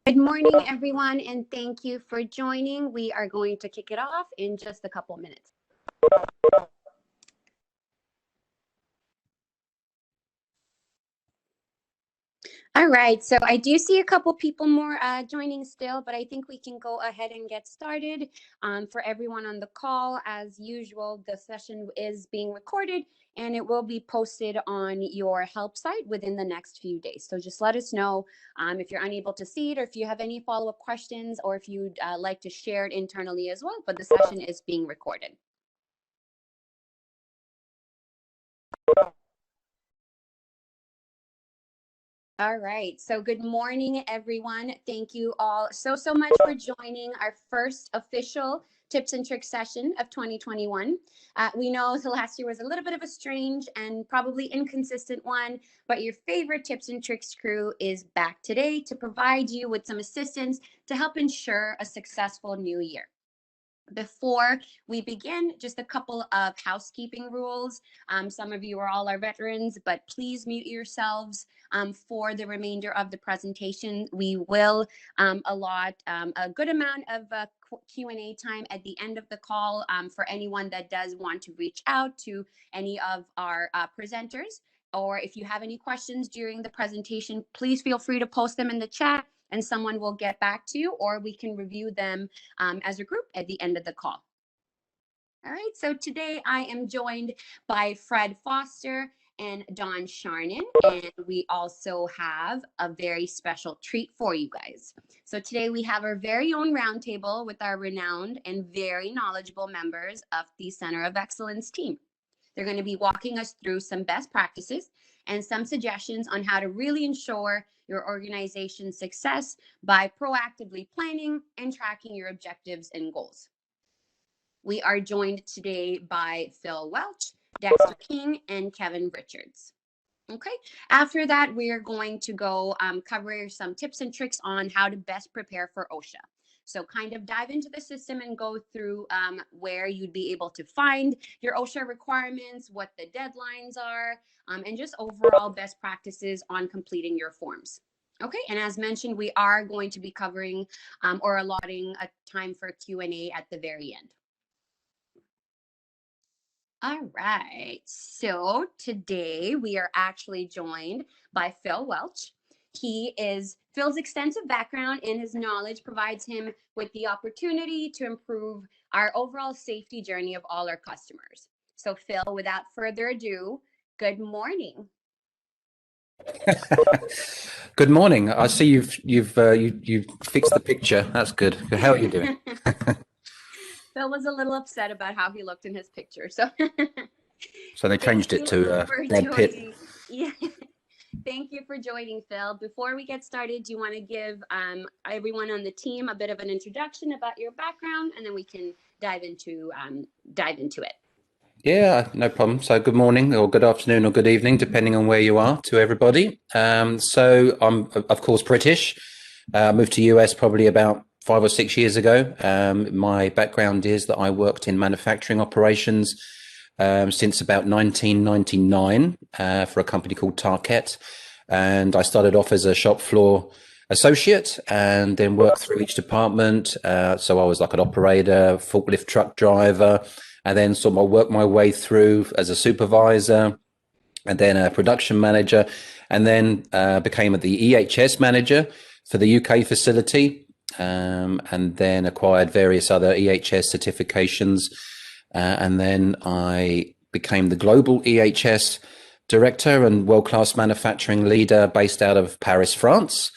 Good morning, everyone, and thank you for joining. We are going to kick it off in just a couple minutes. All right, so I do see a couple people more joining still, but I think we can go ahead and get started. For everyone on the call, as usual, the session is being recorded and it will be posted on your help site within the next few days. So just let us know if you're unable to see it or if you have any follow-up questions or if you'd like to share it internally as well, but the session is being recorded. All right. So good morning, everyone. Thank you all so much for joining our first official tips and tricks session of 2021. We know the last year was a little bit of a strange and probably inconsistent one, but your favorite tips and tricks crew is back today to provide you with some assistance to help ensure a successful new year. Before we begin, just a couple of housekeeping rules. Some of you are all our veterans, but please mute yourselves for the remainder of the presentation. We will allot a good amount of Q&A time at the end of the call for anyone that does want to reach out to any of our presenters. Or if you have any questions during the presentation, please feel free to post them in the chat and someone will get back to you, or we can review them as a group at the end of the call. All right, so today I am joined by Fred Foster and Don Charnin, and we also have a very special treat for you guys. So today we have our very own roundtable with our renowned and very knowledgeable members of the Center of Excellence team. They're going to be walking us through some best practices and some suggestions on how to really ensure your organization's success by proactively planning and tracking your objectives and goals. We are joined today by Phil Welch, Dexter King, and Kevin Richards. Okay, after that, we are going to go cover some tips and tricks on how to best prepare for OSHA. So kind of dive into the system and go through where you'd be able to find your OSHA requirements, what the deadlines are, and just overall best practices on completing your forms. Okay, and as mentioned, we are going to be covering or allotting a time for Q&A at the very end. All right, so today we are actually joined by Phil Welch. Phil's extensive background and his knowledge provides him with the opportunity to improve our overall safety journey of all our customers. So Phil, without further ado, good morning. Good morning. I see you've fixed the picture. That's good. How are you doing? Phil was a little upset about how he looked in his picture, so they changed it to Brad Pitt. Yeah. Thank you for joining, Phil. Before we get started, do you want to give everyone on the team a bit of an introduction about your background, and then we can dive into it? Yeah, no problem. So good morning or good afternoon or good evening, depending on where you are, to everybody. So I'm, of course, British. I moved to US probably about 5 or 6 years ago. My background is that I worked in manufacturing operations since about 1999 for a company called Tarkett. And I started off as a shop floor associate and then worked through each department. So I was like an operator, forklift truck driver, and then sort of worked my way through as a supervisor and then a production manager, and then became the EHS manager for the UK facility, and then acquired various other EHS certifications. And then I became the global EHS director and world-class manufacturing leader based out of Paris, France.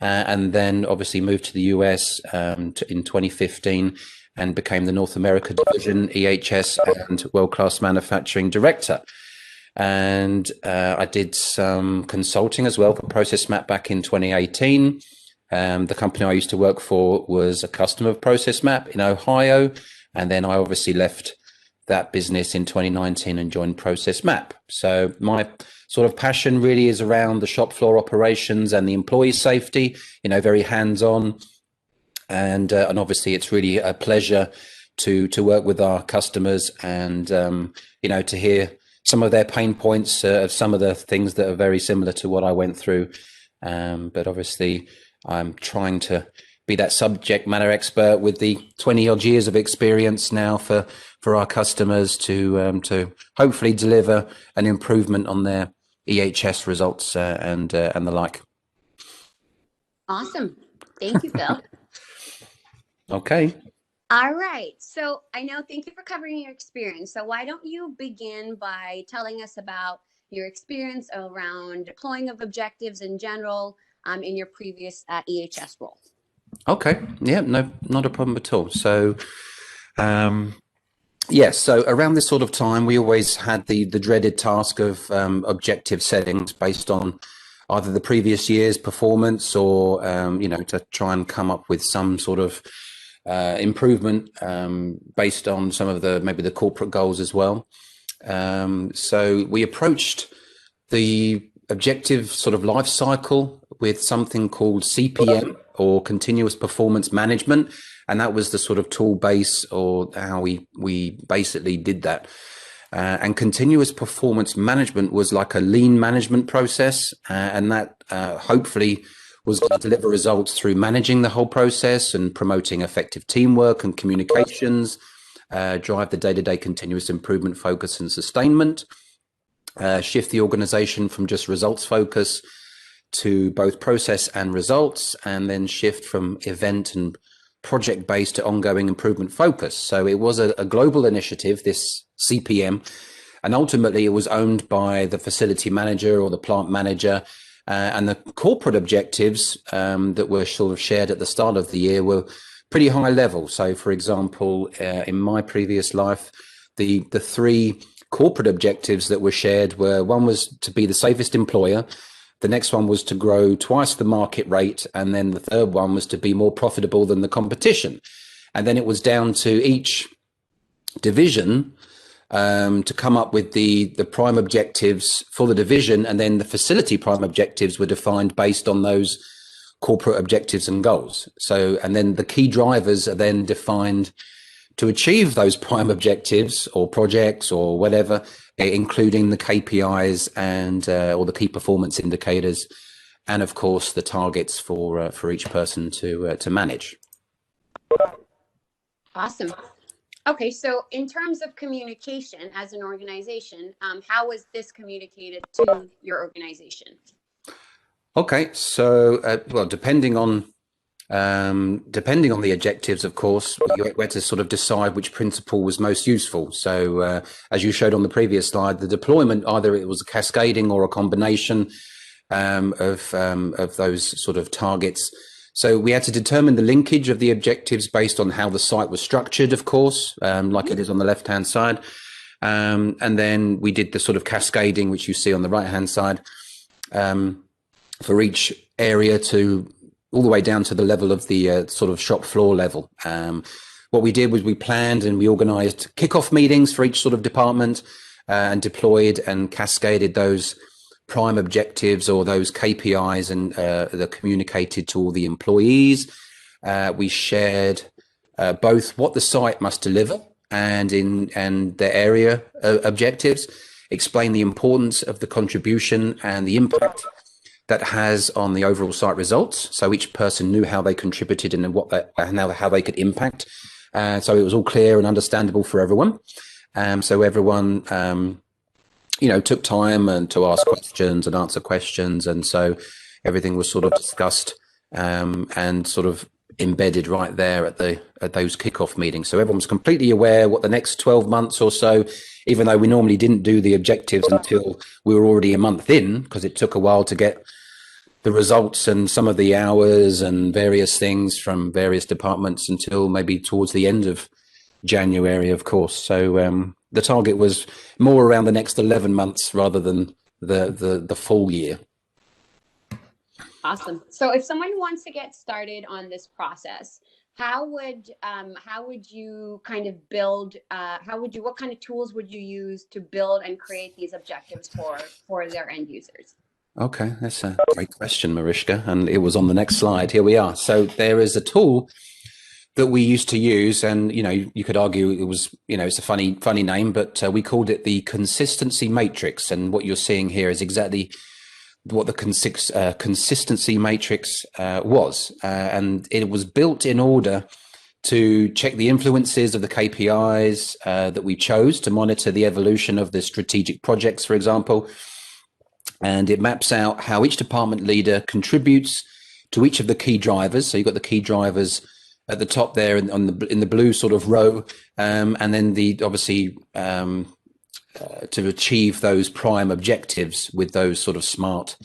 And then obviously moved to the US in 2015 and became the North America division EHS and world-class manufacturing director. And I did some consulting as well for ProcessMap back in 2018. The company I used to work for was a customer of ProcessMap in Ohio. And then I obviously left that business in 2019 and joined ProcessMap. So my sort of passion really is around the shop floor operations and the employee safety, very hands-on. And obviously it's really a pleasure to work with our customers and, to hear some of their pain points of some of the things that are very similar to what I went through. But obviously I'm trying to be that subject matter expert with the 20 odd years of experience now for our customers to hopefully deliver an improvement on their EHS results and the like. Awesome. Thank you, Phil. Okay. All right. So I know, thank you for covering your experience. So why don't you begin by telling us about your experience around deploying of objectives in general in your previous EHS role? Okay. Yeah, no, not a problem at all. So, yes, so around this sort of time, we always had the dreaded task of objective settings based on either the previous year's performance or, to try and come up with some sort of improvement based on some of maybe the corporate goals as well. So we approached the objective sort of life cycle with something called CPM, or continuous performance management. And that was the sort of tool base, or how we basically did that. And continuous performance management was like a lean management process. And that hopefully was to deliver results through managing the whole process and promoting effective teamwork and communications, drive the day-to-day continuous improvement focus and sustainment, shift the organization from just results focus to both process and results, and then shift from event and project based to ongoing improvement focus. So it was a global initiative, this CPM, and ultimately it was owned by the facility manager or the plant manager. And the corporate objectives that were sort of shared at the start of the year were pretty high level. So, for example, in my previous life, the three corporate objectives that were shared were: one was to be the safest employer, the next one was to grow twice the market rate, and then the third one was to be more profitable than the competition. And then it was down to each division to come up with the prime objectives for the division, and then the facility prime objectives were defined based on those corporate objectives and goals. So, and then the key drivers are then defined to achieve those prime objectives or projects or whatever, including the KPIs and or the key performance indicators, and of course the targets for each person to manage. Awesome. Okay, so in terms of communication as an organization, how was this communicated to your organization? Okay, so well, depending on the objectives, of course, you had to sort of decide which principle was most useful. So as you showed on the previous slide, the deployment, either it was a cascading or a combination of those sort of targets. So we had to determine the linkage of the objectives based on how the site was structured, of course, like it is on the left-hand side. And then we did the sort of cascading, which you see on the right-hand side, for each area to all the way down to the level of the sort of shop floor level. What we did was we planned and we organized kickoff meetings for each sort of department and deployed and cascaded those prime objectives or those KPIs, and they're communicated to all the employees. We shared both what the site must deliver and the area objectives, explain the importance of the contribution and the impact that has on the overall site results. So each person knew how they contributed and how they could impact. So it was all clear and understandable for everyone. So everyone took time and to ask questions and answer questions. And so everything was sort of discussed and sort of embedded right there at those kickoff meetings. So everyone was completely aware what the next 12 months or so, even though we normally didn't do the objectives until we were already a month in, because it took a while to get the results and some of the hours and various things from various departments until maybe towards the end of January, of course. So the target was more around the next 11 months rather than the full year. Awesome. So if someone wants to get started on this process, how would you kind of build, what kind of tools would you use to build and create these objectives for their end users? Okay, that's a great question, Mariska, and it was on the next slide. Here we are. So there is a tool that we used to use, and you could argue it was, it's a funny name, but we called it the consistency matrix. And what you're seeing here is exactly what the consistency matrix was, and it was built in order to check the influences of the KPIs that we chose to monitor the evolution of the strategic projects, for example. And it maps out how each department leader contributes to each of the key drivers. So you've got the key drivers at the top there in the blue sort of row, and then obviously to achieve those prime objectives with those sort of SMART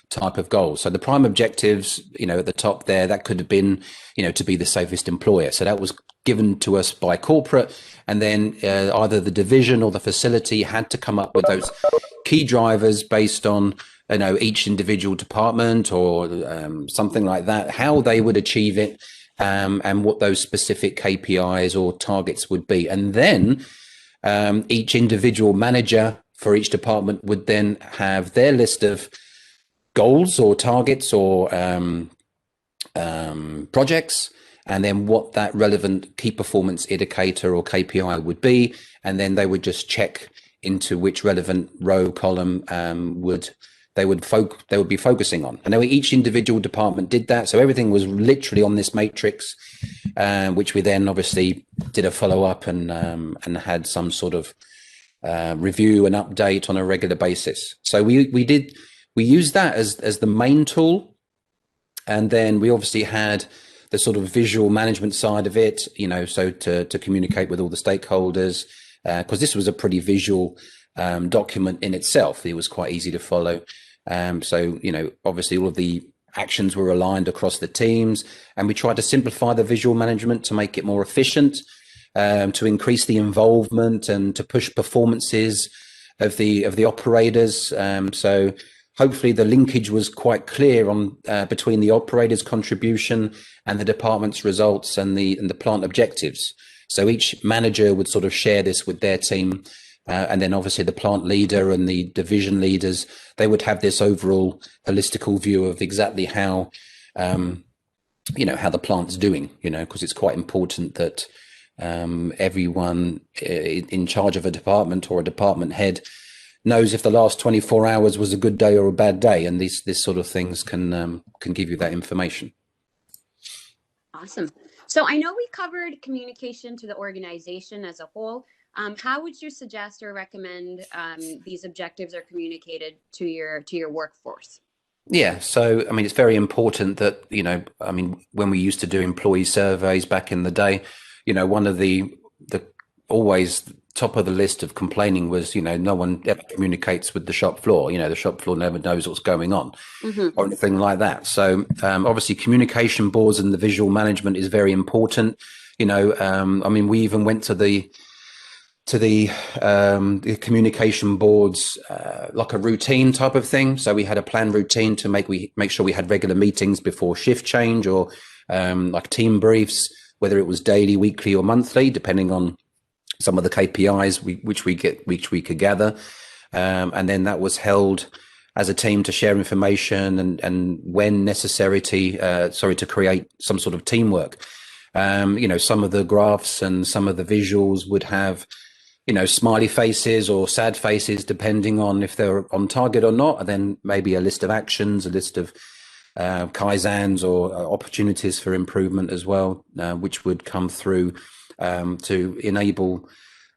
type of goals. So the prime objectives, at the top there, that could have been, to be the safest employer. So that was given to us by corporate, and then either the division or the facility had to come up with those key drivers based on, each individual department or something like that, how they would achieve it, and what those specific KPIs or targets would be. And then each individual manager for each department would then have their list of goals or targets or projects, and then what that relevant key performance indicator or KPI would be. And then they would just check into which relevant row column they would be focusing on. And then each individual department did that. So everything was literally on this matrix, which we then obviously did a follow up and had some sort of review and update on a regular basis. So we used that as the main tool. And then we obviously had the sort of visual management side of it, so to communicate with all the stakeholders, because this was a pretty visual document in itself. It was quite easy to follow. So, obviously all of the actions were aligned across the teams, and we tried to simplify the visual management to make it more efficient, to increase the involvement and to push performances of the operators. So hopefully the linkage was quite clear on between the operator's contribution and the department's results and the plant objectives. So each manager would sort of share this with their team. And then obviously the plant leader and the division leaders, they would have this overall holistical view of exactly how, how the plant's doing, because it's quite important that everyone in charge of a department or a department head knows if the last 24 hours was a good day or a bad day. And this sort of things can give you that information. Awesome. So I know we covered communication to the organization as a whole. How would you suggest or recommend these objectives are communicated to your workforce? Yeah, so it's very important that when we used to do employee surveys back in the day, one of the always top of the list of complaining was no one ever communicates with the shop floor. The shop floor never knows what's going on, or anything like that. So obviously communication boards and the visual management is very important. We even went to the communication boards like a routine type of thing. So we had a planned routine to make sure we had regular meetings before shift change, or like team briefs, whether it was daily, weekly, or monthly, depending on some of the KPIs which we could gather, and then that was held as a team to share information and when necessary to create some sort of teamwork. Some of the graphs and some of the visuals would have smiley faces or sad faces, depending on if they're on target or not, and then maybe a list of actions, a list of kaizens or opportunities for improvement as well, which would come through to enable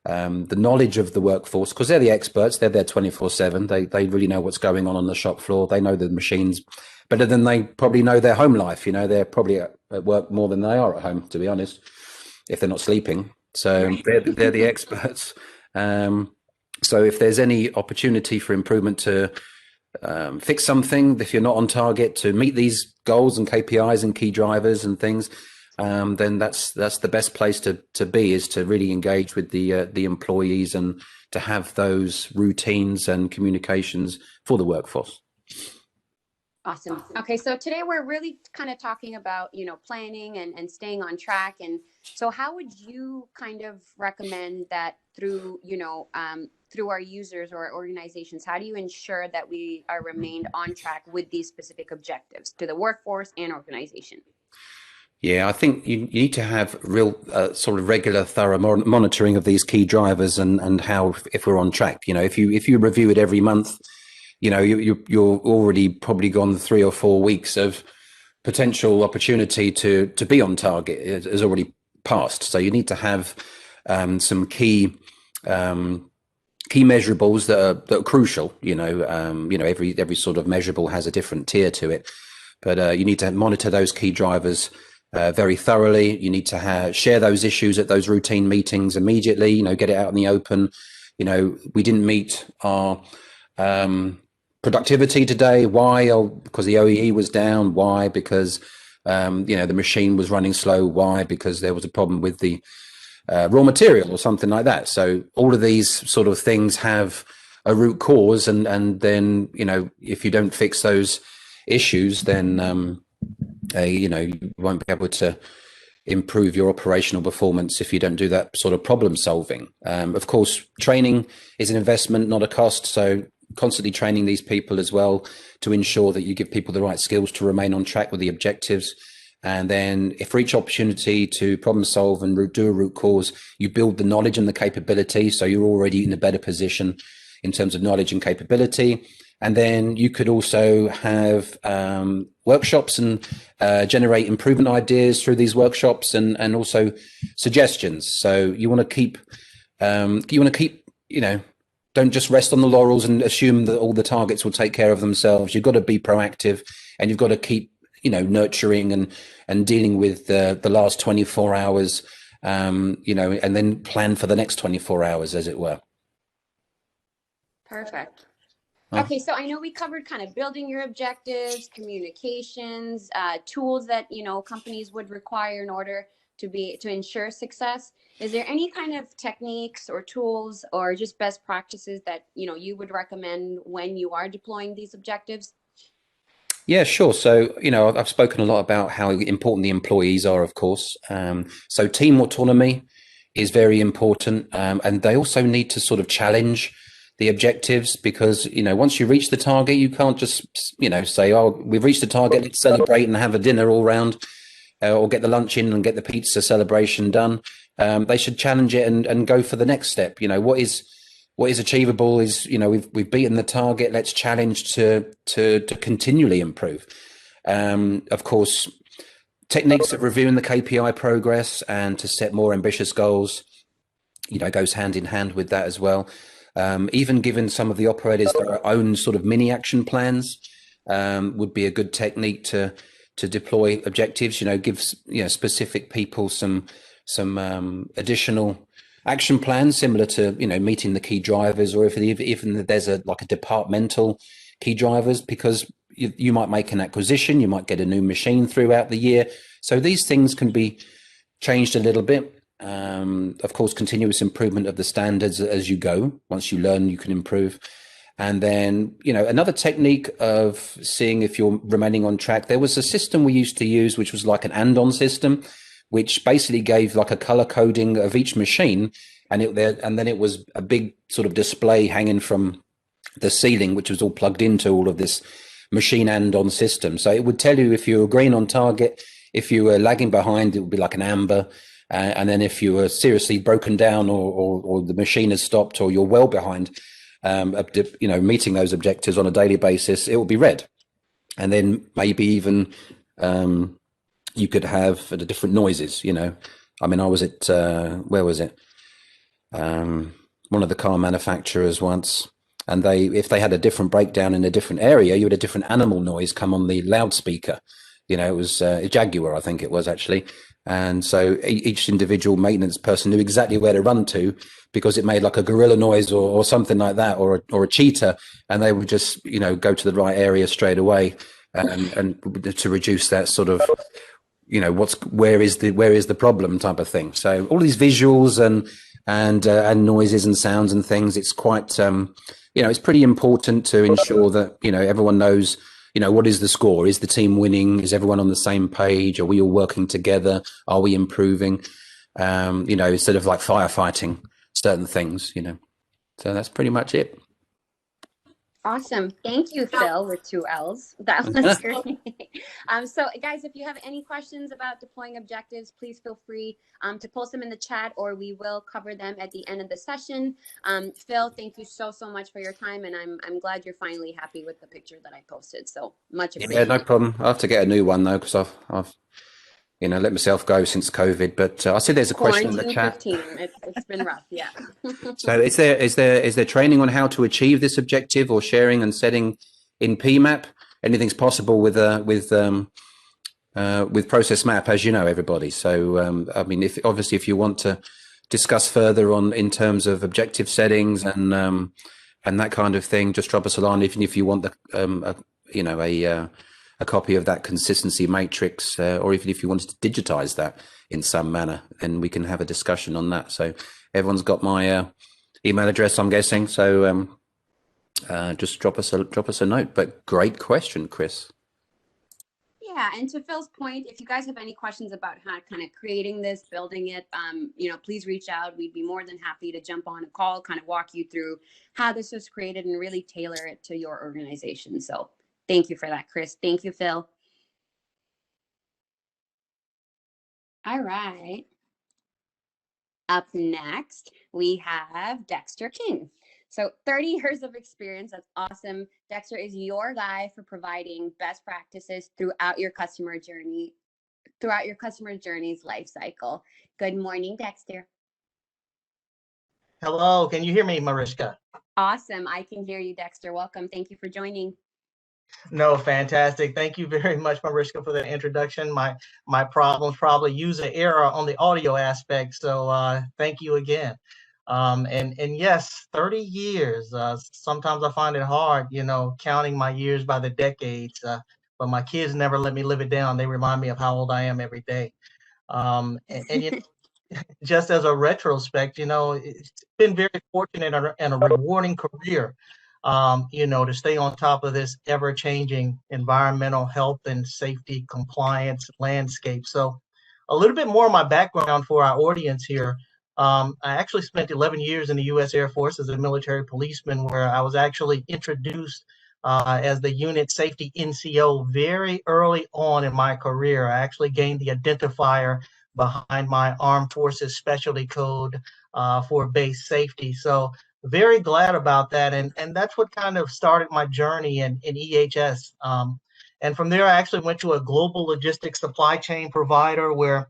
the knowledge of the workforce, because they're the experts. They're there 24/7. They really know what's going on the shop floor. They know the machines better than they probably know their home life. They're probably at work more than they are at home, to be honest, if they're not sleeping. So they're the experts. So if there's any opportunity for improvement to fix something, if you're not on target to meet these goals and KPIs and key drivers and things, then that's the best place to be, is to really engage with the employees and to have those routines and communications for the workforce. Awesome. Okay, so today we're really kind of talking about, planning and staying on track. And so how would you kind of recommend that through, through our users or organizations, how do you ensure that we are remained on track with these specific objectives to the workforce and organization? Yeah, I think you need to have real sort of regular, thorough monitoring of these key drivers and how if we're on track. If you review it every month, you know, you're already probably gone 3 or 4 weeks of potential opportunity to be on target is already passed. So you need to have some key measurables that are crucial. Every sort of measurable has a different tier to it, but you need to monitor those key drivers very thoroughly. You need to share those issues at those routine meetings immediately. Get it out in the open. We didn't meet our productivity today. Why? Oh, because the OEE was down. Why? Because the machine was running slow. Why? Because there was a problem with the raw material or something like that. So all of these sort of things have a root cause, and then if you don't fix those issues, then you won't be able to improve your operational performance if you don't do that sort of problem solving. Of course, training is an investment, not a cost. So constantly training these people as well to ensure that you give people the right skills to remain on track with the objectives. And then if for each opportunity to problem solve and do a root cause, you build the knowledge and the capability. So you're already in a better position in terms of knowledge and capability. And then you could also have workshops and generate improvement ideas through these workshops, and also suggestions. So you want to keep, don't just rest on the laurels and assume that all the targets will take care of themselves. You've got to be proactive, and you've got to keep nurturing and dealing with the last 24 hours, and then plan for the next 24 hours, as it were. Perfect. Okay, so I know we covered kind of building your objectives, communications, tools that companies would require in order to ensure success. Is there any kind of techniques or tools or just best practices that you would recommend when you are deploying these objectives? Yeah, sure. So, I've spoken a lot about how important the employees are, of course. So team autonomy is very important. And they also need to sort of challenge the objectives, because, once you reach the target, you can't just, say, oh, we've reached the target, let's celebrate and have a dinner all round, or get the lunch in and get the pizza celebration done. They should challenge it and go for the next step. What is achievable is, we've beaten the target. Let's challenge to continually improve. Of course, techniques of reviewing the KPI progress and to set more ambitious goals, goes hand in hand with that as well. Even giving some of the operators their own sort of mini action plans would be a good technique to deploy objectives. Give specific people some additional action plans similar to meeting the key drivers, or if even there's a departmental key drivers, because you might make an acquisition, you might get a new machine throughout the year. So these things can be changed a little bit. Of course, continuous improvement of the standards as you go. Once you learn, you can improve. And then, another technique of seeing if you're remaining on track, there was a system we used to use, which was like an and-on system, which basically gave like a color coding of each machine. And then it was a big sort of display hanging from the ceiling, which was all plugged into all of this machine and-on system. So it would tell you if you were green on target, if you were lagging behind, it would be like an amber. And then if you were seriously broken down, or the machine has stopped, or you're well behind, meeting those objectives on a daily basis, it will be red. And then maybe even you could have the different noises. I mean, I was at where was it? One of the car manufacturers once, and if they had a different breakdown in a different area, you had a different animal noise come on the loudspeaker. It was a Jaguar, I think it was actually. And so each individual maintenance person knew exactly where to run to, because it made like a gorilla noise or something like that, or a cheetah, and they would just go to the right area straight away, and to reduce that sort of where is the problem type of thing. So all these visuals and noises and sounds and things, it's quite it's pretty important to ensure that everyone knows. What is the score? Is the team winning? Is everyone on the same page? Are we all working together? Are we improving? Instead of like firefighting certain things, So that's pretty much it. Awesome. Thank you, Phil, with two L's. That was great. So guys, if you have any questions about deploying objectives, please feel free to post them in the chat, or we will cover them at the end of the session. Phil, thank you so much for your time, and I'm glad you're finally happy with the picture that I posted. So much Yeah, appreciated. no problem. I have to get a new one though, because I've let myself go since COVID. But I see there's a question in the Quarantine chat. 15. It's been rough, yeah. So is there training on how to achieve this objective, or sharing and setting in PMAP? Anything's possible with Process Map, as you know, everybody. So I mean, if you want to discuss further on in terms of objective settings and that kind of thing, just drop us a line. Even if you want a copy of that consistency matrix, or even if you wanted to digitize that in some manner, then we can have a discussion on that. So everyone's got my email address, I'm guessing. So just drop us a note. But great question, Chris. Yeah, and to Phil's point, if you guys have any questions about how kind of creating this, building it, please reach out. We'd be more than happy to jump on a call, kind of walk you through how this was created and really tailor it to your organization. So thank you for that, Chris. Thank you, Phil. All right. Up next, we have Dexter King. So 30 years of experience. That's awesome. Dexter is your guy for providing best practices throughout your customer journey's life cycle. Good morning, Dexter. Hello, can you hear me, Mariska? Awesome. I can hear you, Dexter. Welcome. Thank you for joining. No, fantastic. Thank you very much, Mariska, for that introduction. My problems probably user error on the audio aspect, so thank you again. And yes, 30 years. Sometimes I find it hard, counting my years by the decades, but my kids never let me live it down. They remind me of how old I am every day. Just as a retrospect, it's been very fortunate and a rewarding career, to stay on top of this ever-changing environmental health and safety compliance landscape. So a little bit more of my background for our audience here. I actually spent 11 years in the U.S. Air Force as a military policeman, where I was actually introduced as the unit safety NCO very early on in my career. I actually gained the identifier behind my Armed Forces Specialty Code for base safety. So very glad about that. And that's what kind of started my journey in EHS. And from there, I actually went to a global logistics supply chain provider where,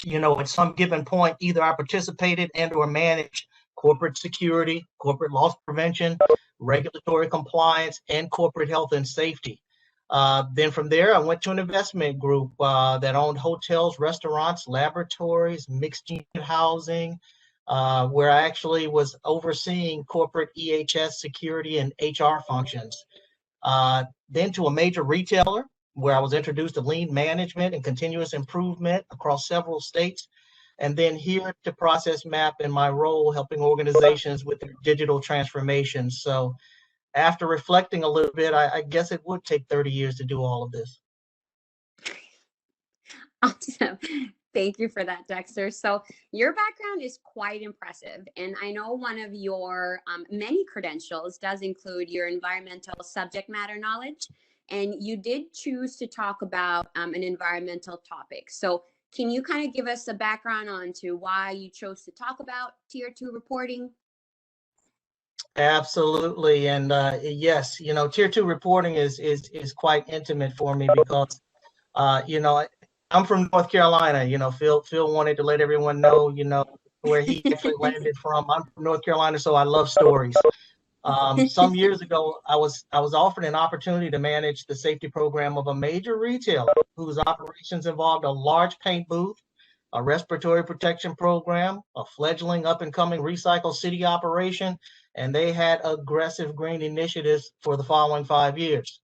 at some given point, either I participated and or managed corporate security, corporate loss prevention, regulatory compliance, and corporate health and safety. Then from there, I went to an investment group that owned hotels, restaurants, laboratories, mixed unit housing, where I actually was overseeing corporate EHS security and HR functions. Then to a major retailer where I was introduced to lean management and continuous improvement across several states. And then here to Process Map in my role, helping organizations with their digital transformation. So after reflecting a little bit, I guess it would take 30 years to do all of this. Awesome. Thank you for that, Dexter. So your background is quite impressive. And I know one of your many credentials does include your environmental subject matter knowledge. And you did choose to talk about an environmental topic. So can you kind of give us a background on to why you chose to talk about Tier 2 reporting? Absolutely. And yes, Tier 2 reporting is quite intimate for me because, I'm from North Carolina. Phil wanted to let everyone know, where he actually landed from. I'm from North Carolina, so I love stories. Some years ago, I was offered an opportunity to manage the safety program of a major retailer whose operations involved a large paint booth, a respiratory protection program, a fledgling up-and-coming Recycle City operation, and they had aggressive green initiatives for the following 5 years.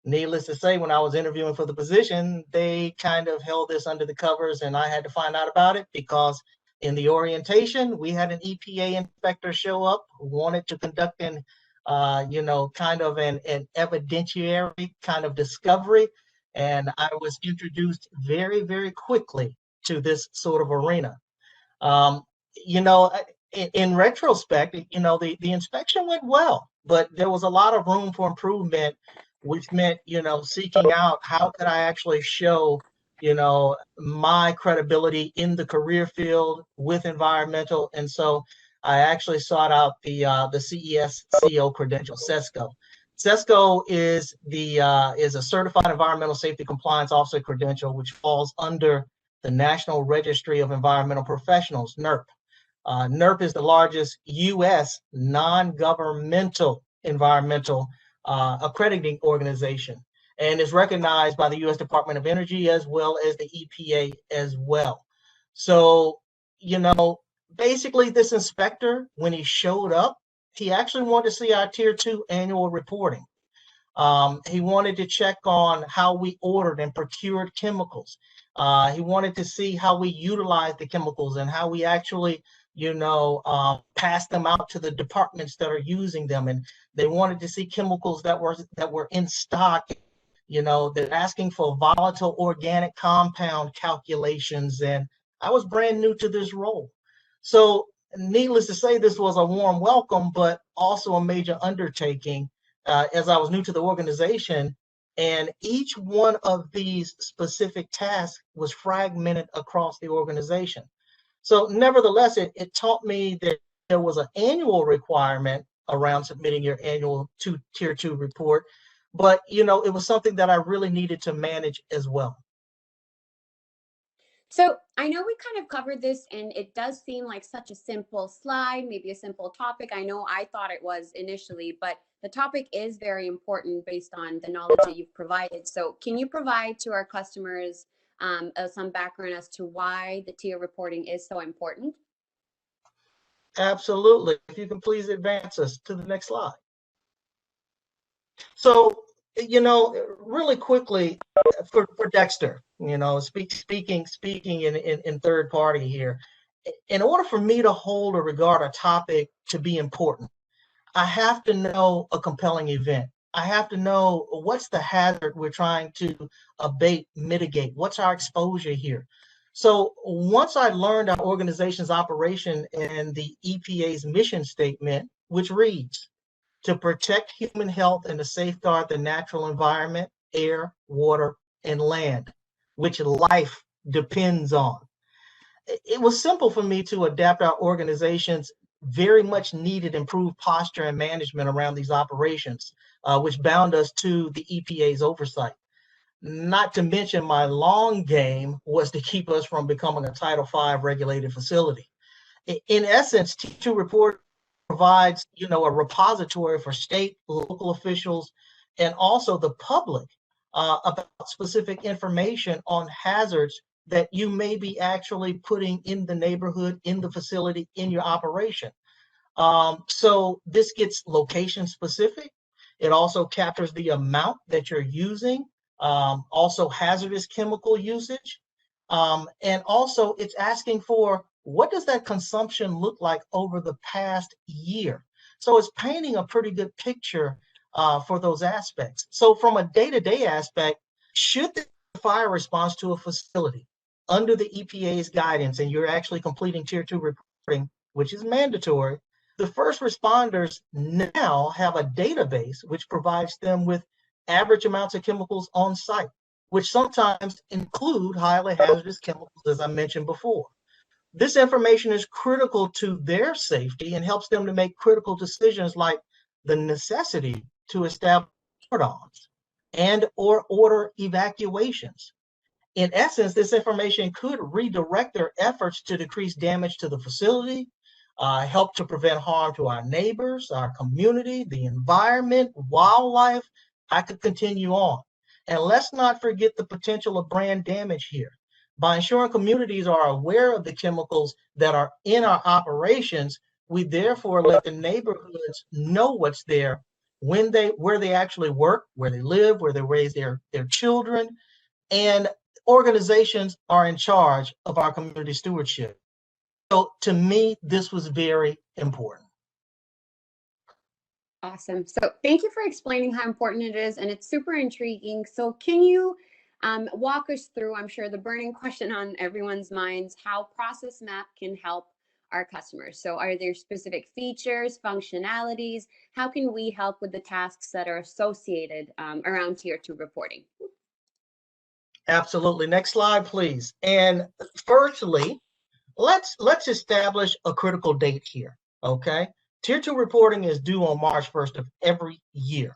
Needless to say, when I was interviewing for the position, they kind of held this under the covers, and I had to find out about it because in the orientation, we had an EPA inspector show up who wanted to conduct kind of an evidentiary kind of discovery. And I was introduced very, very quickly to this sort of arena. in retrospect, the inspection went well, but there was a lot of room for improvement, which meant, seeking out how could I actually show, my credibility in the career field with environmental. And so I actually sought out the CESCO credential, CESCO. CESCO is is a certified environmental safety compliance officer credential, which falls under the National Registry of Environmental Professionals, NERP. NERP is the largest U.S. non-governmental environmental accrediting organization, and is recognized by the U.S. Department of Energy as well as the EPA as well. So, basically this inspector, when he showed up, he actually wanted to see our Tier 2 annual reporting. He wanted to check on how we ordered and procured chemicals. He wanted to see how we utilize the chemicals and how we actually, pass them out to the departments that are using them. And they wanted to see chemicals that were in stock. They're asking for volatile organic compound calculations. And I was brand new to this role. So needless to say, this was a warm welcome, but also a major undertaking as I was new to the organization. And each one of these specific tasks was fragmented across the organization. So nevertheless, it taught me that there was an annual requirement around submitting your annual Tier 2 report, but it was something that I really needed to manage as well. So I know we kind of covered this, and it does seem like such a simple slide, maybe a simple topic. I know I thought it was initially, but the topic is very important based on the knowledge that you've provided. So can you provide to our customers some background as to why the tier reporting is so important? Absolutely. If you can please advance us to the next slide. So, really quickly for Dexter, speaking in third party here, in order for me to hold or regard a topic to be important, I have to know a compelling event. I have to know what's the hazard we're trying to abate, mitigate. What's our exposure here? So once I learned our organization's operation and the EPA's mission statement, which reads, to protect human health and to safeguard the natural environment, air, water, and land, which life depends on. It was simple for me to adapt our organization's very much needed improved posture and management around these operations, which bound us to the EPA's oversight. Not to mention my long game was to keep us from becoming a Title V regulated facility. In essence, T2 report provides, a repository for state, local officials, and also the public about specific information on hazards that you may be actually putting in the neighborhood, in the facility, in your operation. So this gets location specific. It also captures the amount that you're using, also hazardous chemical usage. And also it's asking for what does that consumption look like over the past year? So it's painting a pretty good picture for those aspects. So from a day-to-day aspect, should the fire response to a facility under the EPA's guidance, and you're actually completing Tier 2 reporting, which is mandatory, the first responders now have a database which provides them with average amounts of chemicals on site, which sometimes include highly hazardous chemicals, as I mentioned before. This information is critical to their safety and helps them to make critical decisions like the necessity to establish cordons and or order evacuations. In essence, this information could redirect their efforts to decrease damage to the facility, help to prevent harm to our neighbors, our community, the environment, wildlife. I could continue on. And let's not forget the potential of brand damage here. By ensuring communities are aware of the chemicals that are in our operations, we therefore let the neighborhoods know what's there, where they actually work, where they live, where they raise their children, and organizations are in charge of our community stewardship. So to me, this was very important. Awesome. So thank you for explaining how important it is, and it's super intriguing. So can you walk us through, I'm sure the burning question on everyone's minds, how Process Map can help our customers. So are there specific features, functionalities? How can we help with the tasks that are associated around Tier 2 reporting? Absolutely. Next slide, please. And firstly, let's establish a critical date here, okay? Tier 2 reporting is due on March 1st of every year.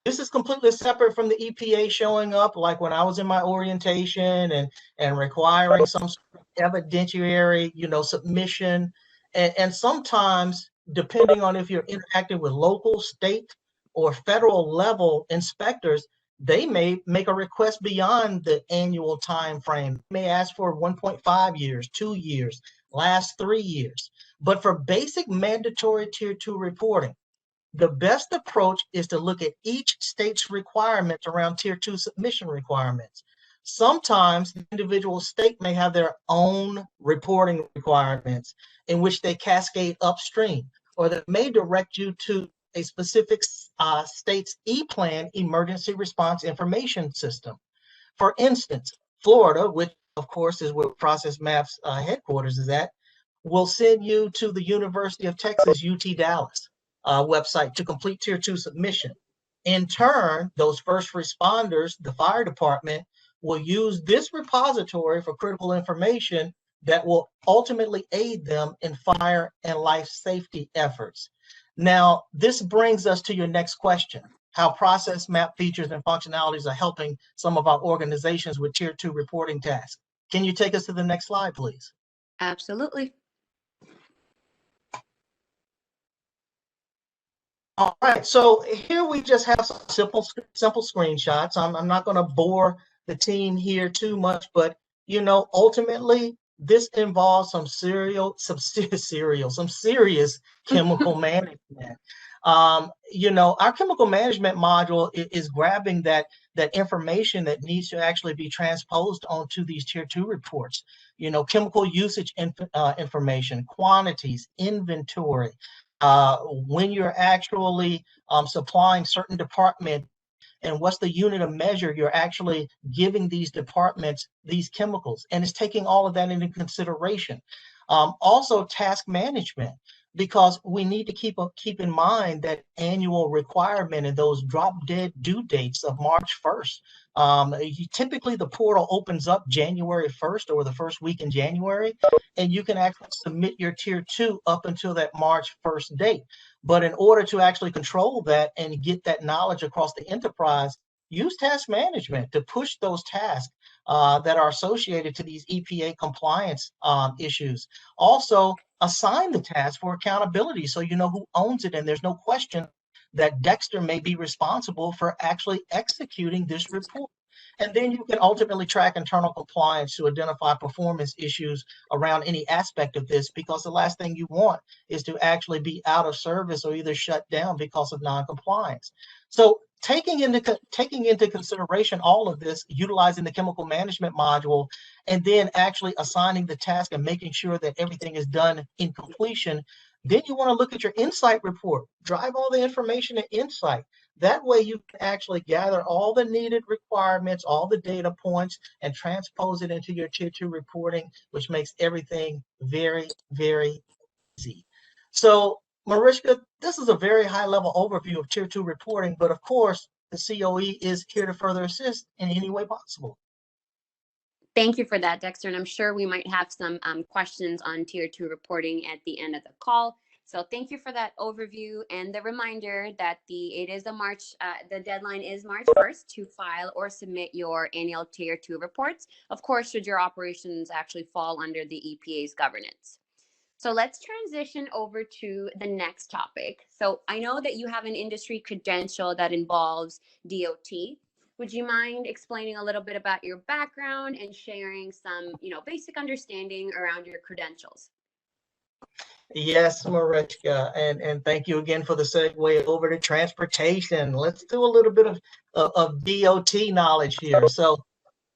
This is completely separate from the EPA showing up, like when I was in my orientation and requiring some sort of evidentiary, submission. And sometimes, depending on if you're interacting with local, state, or federal level inspectors, they may make a request beyond the annual time frame. They may ask for 1.5 years, 2 years, last 3 years. But for basic mandatory Tier 2 reporting, the best approach is to look at each state's requirements around Tier 2 submission requirements. Sometimes the individual state may have their own reporting requirements in which they cascade upstream, or that may direct you to a specific state's E-Plan Emergency Response Information System. For instance, Florida, which of course is where Process Maps headquarters is at, will send you to the University of Texas, UT Dallas website to complete Tier 2 submission. In turn, those first responders, the fire department, will use this repository for critical information that will ultimately aid them in fire and life safety efforts. Now, this brings us to your next question: how Process Map features and functionalities are helping some of our organizations with Tier 2 reporting tasks. Can you take us to the next slide, please? Absolutely. All right, so here we just have some simple screenshots. I'm not going to bore the team here too much, but ultimately this involves some serious chemical management. Our chemical management module is grabbing that information that needs to actually be transposed onto these Tier 2 reports. Chemical usage information, quantities, inventory. When you're actually supplying certain department, and what's the unit of measure you're actually giving these departments these chemicals, and it's taking all of that into consideration. Also task management, because we need to keep in mind that annual requirement and those drop dead due dates of March 1st. Typically the portal opens up January 1st or the first week in January, and you can actually submit your Tier 2 up until that March 1st date. But in order to actually control that and get that knowledge across the enterprise, use task management to push those tasks that are associated to these EPA compliance issues. Also, assign the task for accountability so you know who owns it, and there's no question that Dexter may be responsible for actually executing this report. And then you can ultimately track internal compliance to identify performance issues around any aspect of this, because the last thing you want is to actually be out of service or either shut down because of non-compliance. So taking into consideration all of this, utilizing the chemical management module, and then actually assigning the task and making sure that everything is done in completion, then you want to look at your insight report, drive all the information in insight. That way you can actually gather all the needed requirements, all the data points, and transpose it into your Tier 2 reporting, which makes everything very, very easy. So Mariska, this is a very high-level overview of Tier 2 reporting, but of course, the COE is here to further assist in any way possible. Thank you for that, Dexter. And I'm sure we might have some questions on Tier 2 reporting at the end of the call. So thank you for that overview and the reminder that the deadline is March 1st to file or submit your annual Tier 2 reports. Of course, should your operations actually fall under the EPA's governance. So let's transition over to the next topic. So I know that you have an industry credential that involves DOT. Would you mind explaining a little bit about your background and sharing some, basic understanding around your credentials? Yes, Mariska, and thank you again for the segue over to transportation. Let's do a little bit of DOT knowledge here. So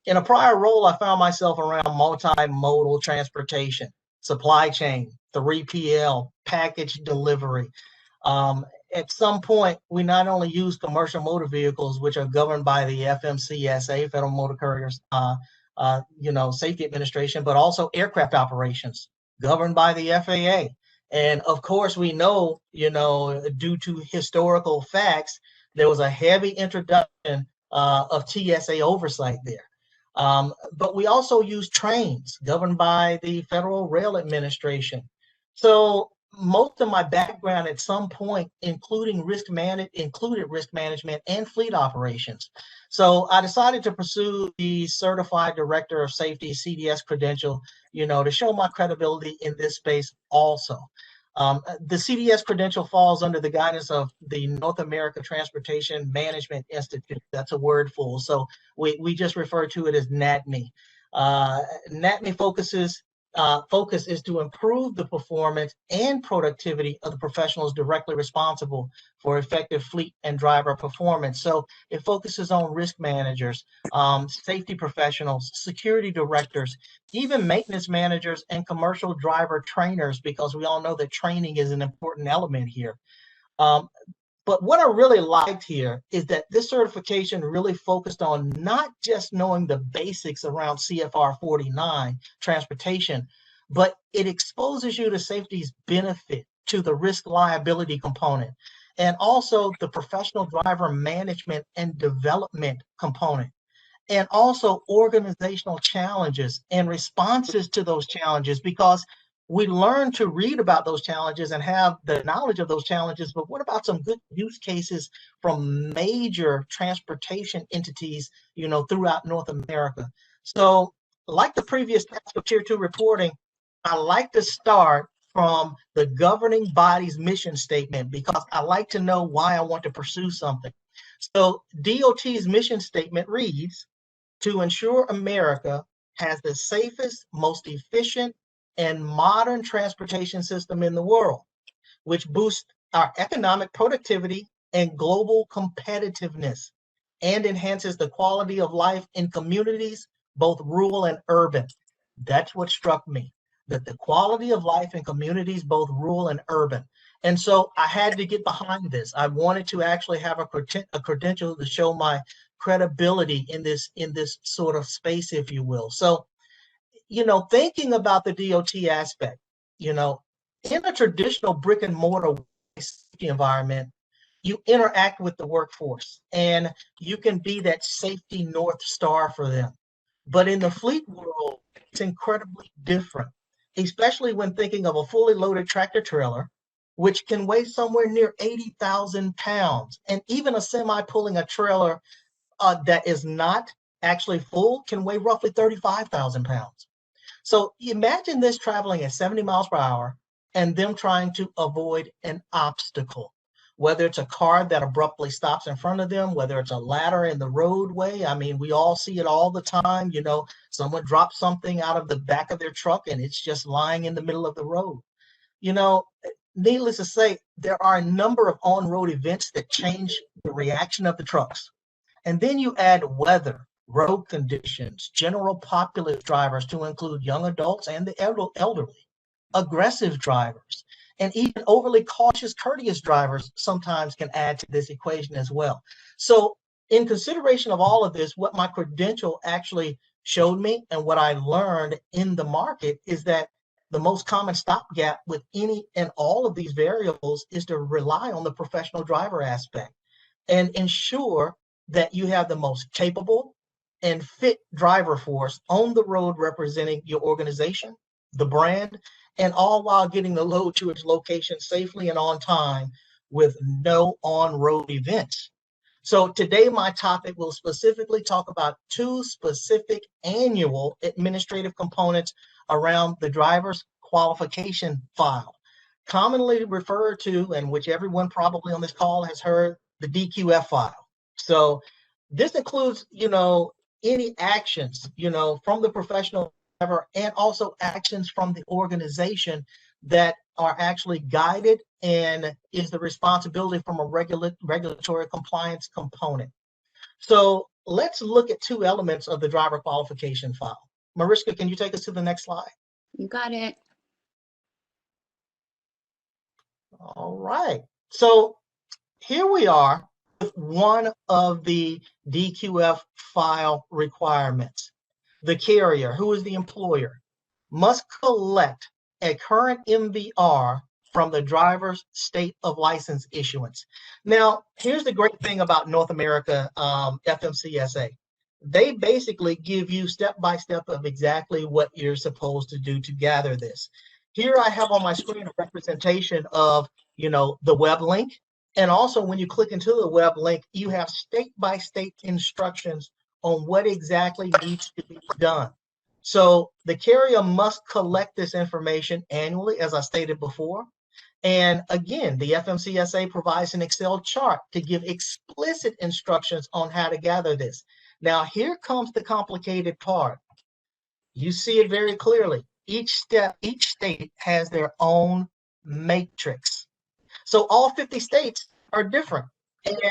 in a prior role, I found myself around multimodal transportation, supply chain, 3PL, package delivery. At some point, we not only use commercial motor vehicles, which are governed by the FMCSA, Federal Motor Carriers, Safety Administration, but also aircraft operations governed by the FAA. And of course, we know, due to historical facts, there was a heavy introduction of TSA oversight there. But we also use trains governed by the Federal Rail Administration. So most of my background at some point, included risk management and fleet operations. So I decided to pursue the Certified Director of Safety CDS credential, to show my credibility in this space also. The CDS credential falls under the guidance of the North America Transportation Management Institute. That's a wordful. So we just refer to it as NATME. NATME focus is to improve the performance and productivity of the professionals directly responsible for effective fleet and driver performance. So it focuses on risk managers, safety professionals, security directors, even maintenance managers and commercial driver trainers, because we all know that training is an important element here. But what I really liked here is that this certification really focused on not just knowing the basics around CFR 49 transportation, but it exposes you to safety's benefit to the risk liability component, and also the professional driver management and development component, and also organizational challenges and responses to those challenges, because we learn to read about those challenges and have the knowledge of those challenges, but what about some good use cases from major transportation entities, throughout North America? So like the previous task of Tier 2 reporting, I like to start from the governing body's mission statement, because I like to know why I want to pursue something. So DOT's mission statement reads, to ensure America has the safest, most efficient, and modern transportation system in the world, which boosts our economic productivity and global competitiveness, and enhances the quality of life in communities, both rural and urban. That's what struck me, that the quality of life in communities, both rural and urban. And so I had to get behind this. I wanted to actually have a credential to show my credibility in this sort of space, if you will. So, thinking about the DOT aspect, in a traditional brick and mortar safety environment, you interact with the workforce and you can be that safety North Star for them. But in the fleet world, it's incredibly different, especially when thinking of a fully loaded tractor trailer, which can weigh somewhere near 80,000 pounds. And even a semi pulling a trailer that is not actually full can weigh roughly 35,000 pounds. So imagine this traveling at 70 miles per hour and them trying to avoid an obstacle, whether it's a car that abruptly stops in front of them, whether it's a ladder in the roadway. I mean, we all see it all the time. Someone drops something out of the back of their truck and it's just lying in the middle of the road. Needless to say, there are a number of on-road events that change the reaction of the trucks. And then you add weather, road conditions, general populace drivers to include young adults and the elderly, aggressive drivers, and even overly cautious, courteous drivers sometimes can add to this equation as well. So in consideration of all of this, what my credential actually showed me and what I learned in the market is that the most common stopgap with any and all of these variables is to rely on the professional driver aspect and ensure that you have the most capable and fit driver force on the road representing your organization, the brand, and all while getting the load to its location safely and on time with no on-road events. So today my topic will specifically talk about two specific annual administrative components around the driver's qualification file, commonly referred to, and which everyone probably on this call has heard, the DQF file. So this includes, any actions, from the professional driver and also actions from the organization that are actually guided and is the responsibility from a regulatory compliance component. So let's look at two elements of the driver qualification file. Mariska, can you take us to the next slide? You got it. All right. So here we are with one of the DQF file requirements. The carrier, who is the employer, must collect a current MVR from the driver's state of license issuance. Now, here's the great thing about North America FMCSA. They basically give you step-by-step of exactly what you're supposed to do to gather this. Here I have on my screen a representation of, the web link. And also when you click into the web link, you have state-by-state instructions on what exactly needs to be done. So the carrier must collect this information annually, as I stated before. And again, the FMCSA provides an Excel chart to give explicit instructions on how to gather this. Now, here comes the complicated part. You see it very clearly. Each state has their own matrix. So all 50 states are different.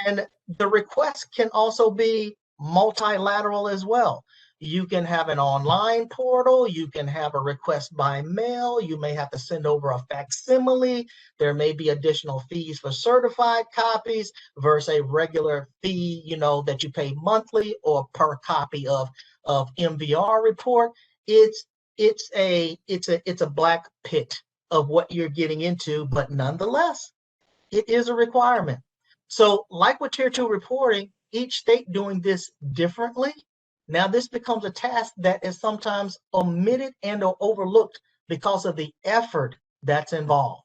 And the requests can also be multilateral as well. You can have an online portal. You can have a request by mail. You may have to send over a facsimile. There may be additional fees for certified copies versus a regular fee, that you pay monthly or per copy of MVR report. It's a black pit of what you're getting into, but nonetheless, it is a requirement. So like with Tier 2 reporting, each state doing this differently. Now this becomes a task that is sometimes omitted and or overlooked because of the effort that's involved.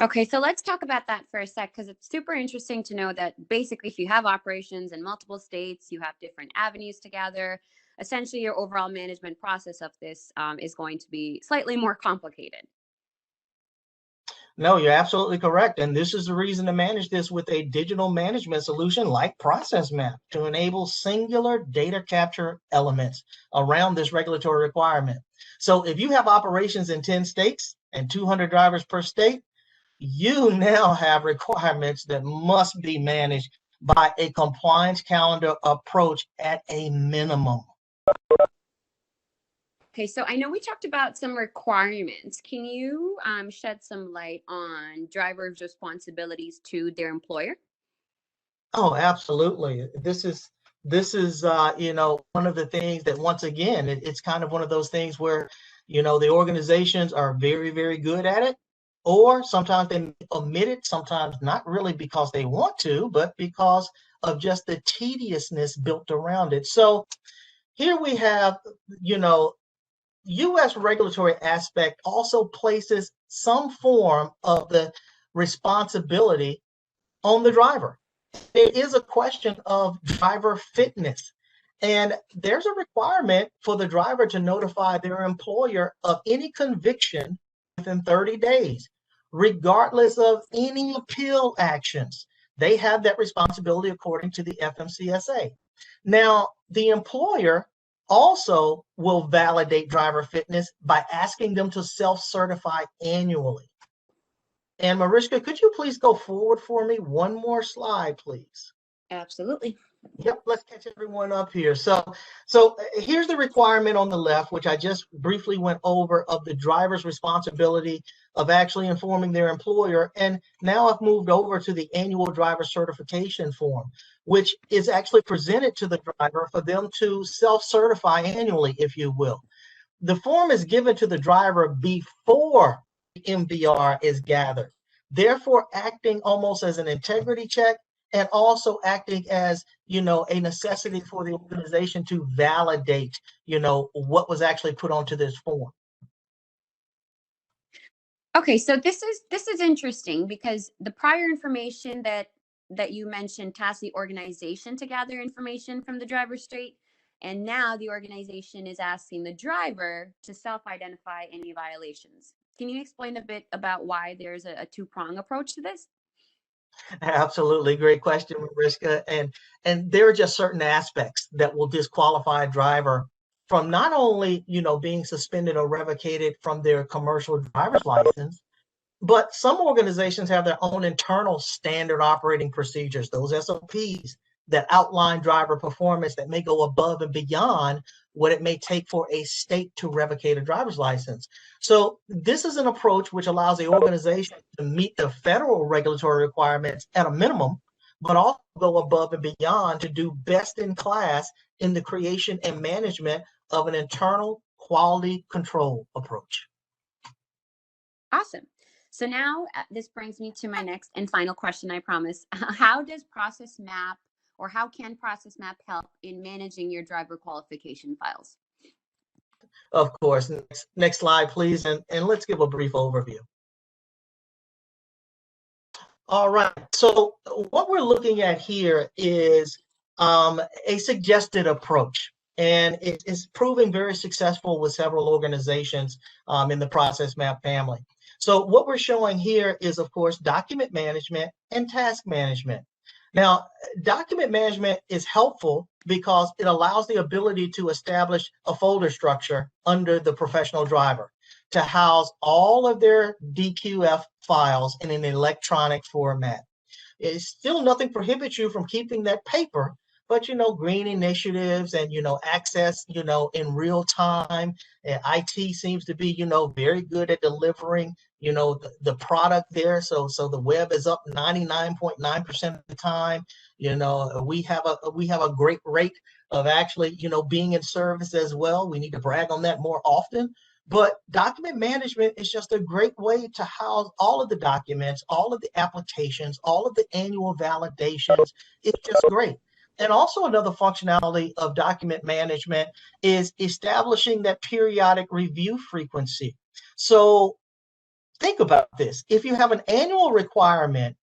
Okay, so let's talk about that for a sec, because it's super interesting to know that basically if you have operations in multiple states, you have different avenues to gather. Essentially, your overall management process of this is going to be slightly more complicated. No, you're absolutely correct. And this is the reason to manage this with a digital management solution like ProcessMap to enable singular data capture elements around this regulatory requirement. So if you have operations in 10 states and 200 drivers per state, you now have requirements that must be managed by a compliance calendar approach at a minimum. Okay, so I know we talked about some requirements. Can you shed some light on drivers' responsibilities to their employer? Oh, absolutely. This is one of the things that, once again, it's kind of one of those things where, the organizations are very, very good at it, or sometimes they omit it, sometimes not really because they want to, but because of just the tediousness built around it. So here we have, U.S. regulatory aspect also places some form of the responsibility on the driver. There is a question of driver fitness, and there's a requirement for the driver to notify their employer of any conviction within 30 days, regardless of any appeal actions. They have that responsibility according to the FMCSA. Now, the employer also will validate driver fitness by asking them to self-certify annually. And Mariska, could you please go forward for me? One more slide, please. Absolutely. Yep, let's catch everyone up here. So here's the requirement on the left, which I just briefly went over, of the driver's responsibility of actually informing their employer. And now I've moved over to the annual driver certification form, which is actually presented to the driver for them to self-certify annually, if you will. The form is given to the driver before the MVR is gathered, therefore acting almost as an integrity check and also acting as, a necessity for the organization to validate, what was actually put onto this form. Okay, so this is interesting, because the prior information that you mentioned tasked the organization to gather information from the driver's state, and now the organization is asking the driver to self-identify any violations. Can you explain a bit about why there's a two-prong approach to this? Absolutely. Great question, Mariska. And there are just certain aspects that will disqualify a driver from not only, being suspended or revocated from their commercial driver's license, but some organizations have their own internal standard operating procedures, those SOPs that outline driver performance that may go above and beyond what it may take for a state to revocate a driver's license. So this is an approach which allows the organization to meet the federal regulatory requirements at a minimum, but also go above and beyond to do best in class in the creation and management of an internal quality control approach. Awesome. So now this brings me to my next and final question, I promise. How does Process Map, or how can Process Map help in managing your driver qualification files? Of course. Next slide, please. And let's give a brief overview. All right. So what we're looking at here is a suggested approach. And it is proving very successful with several organizations in the Process Map family. So what we're showing here is, of course, document management and task management. Now, document management is helpful because it allows the ability to establish a folder structure under the professional driver to house all of their DQF files in an electronic format. It's still nothing prohibits you from keeping that paper, but green initiatives and access in real time. IT seems to be very good at delivering the product there. So the web is up 99.9% of the time. We have a great rate of actually being in service as well. We need to brag on that more often. But document management is just a great way to house all of the documents, all of the applications, all of the annual validations. It's just great. And also another functionality of document management is establishing that periodic review frequency. So think about this. If you have an annual requirement,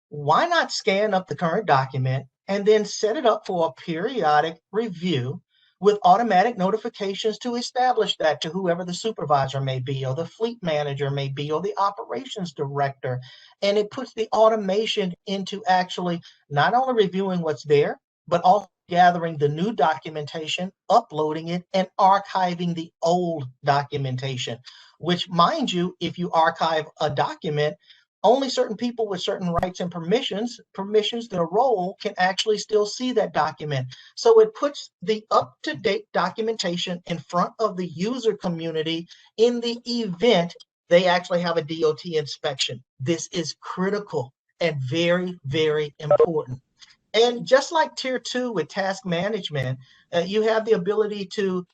why not scan up the current document and then set it up for a periodic review with automatic notifications to establish that to whoever the supervisor may be, or the fleet manager may be, or the operations director. And it puts the automation into actually not only reviewing what's there, but also gathering the new documentation, uploading it, and archiving the old documentation, which, mind you, if you archive a document, only certain people with certain rights and permissions their role can actually still see that document. So it puts the up-to-date documentation in front of the user community in the event they actually have a DOT inspection. This is critical and very, very important. And just like Tier 2 with task management, you have the ability to,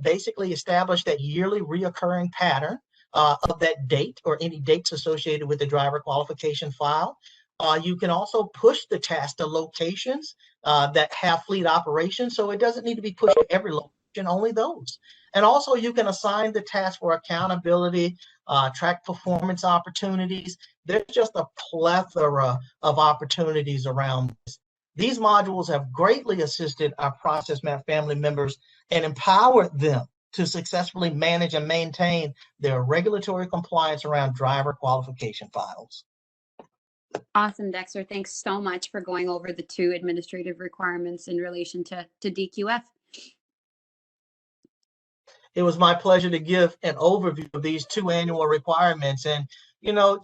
basically establish that yearly reoccurring pattern of that date or any dates associated with the driver qualification file. You can also push the task to locations that have fleet operations, so it doesn't need to be pushed to every location, only those. And also you can assign the task for accountability, track performance opportunities. There's just a plethora of opportunities around this. These modules have greatly assisted our Process Map family members and empowered them to successfully manage and maintain their regulatory compliance around driver qualification files. Awesome, Dexter. Thanks so much for going over the 2 administrative requirements in relation to DQF. It was my pleasure to give an overview of these 2 annual requirements. And,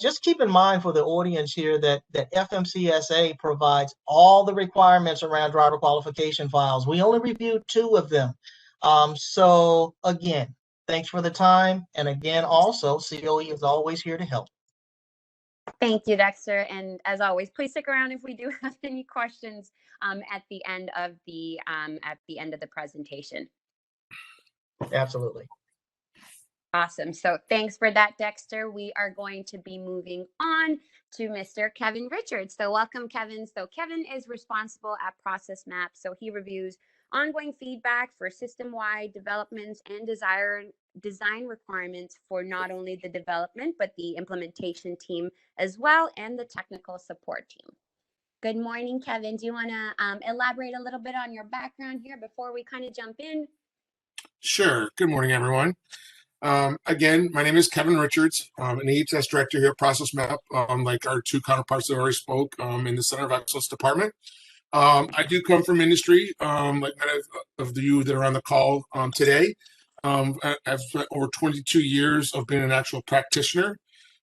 just keep in mind for the audience here that FMCSA provides all the requirements around driver qualification files. We only reviewed 2 of them. So again, thanks for the time. And again, also, COE is always here to help. Thank you, Dexter. And as always, please stick around if we do have any questions at the end of the presentation. Absolutely. Awesome. So thanks for that, Dexter. We are going to be moving on to Mr. Kevin Richards. So welcome, Kevin. So Kevin is responsible at Process Map. So he reviews ongoing feedback for system-wide developments and design requirements for not only the development, but the implementation team as well, and the technical support team. Good morning, Kevin. Do you want to elaborate a little bit on your background here before we kind of jump in? Sure. Good morning, everyone. Again, my name is Kevin Richards. I'm an EHS director here at Process Map, like our 2 counterparts that already spoke in the Center of Excellence Department. I do come from industry, like many of you that are on the call today. I've spent over 22 years of being an actual practitioner.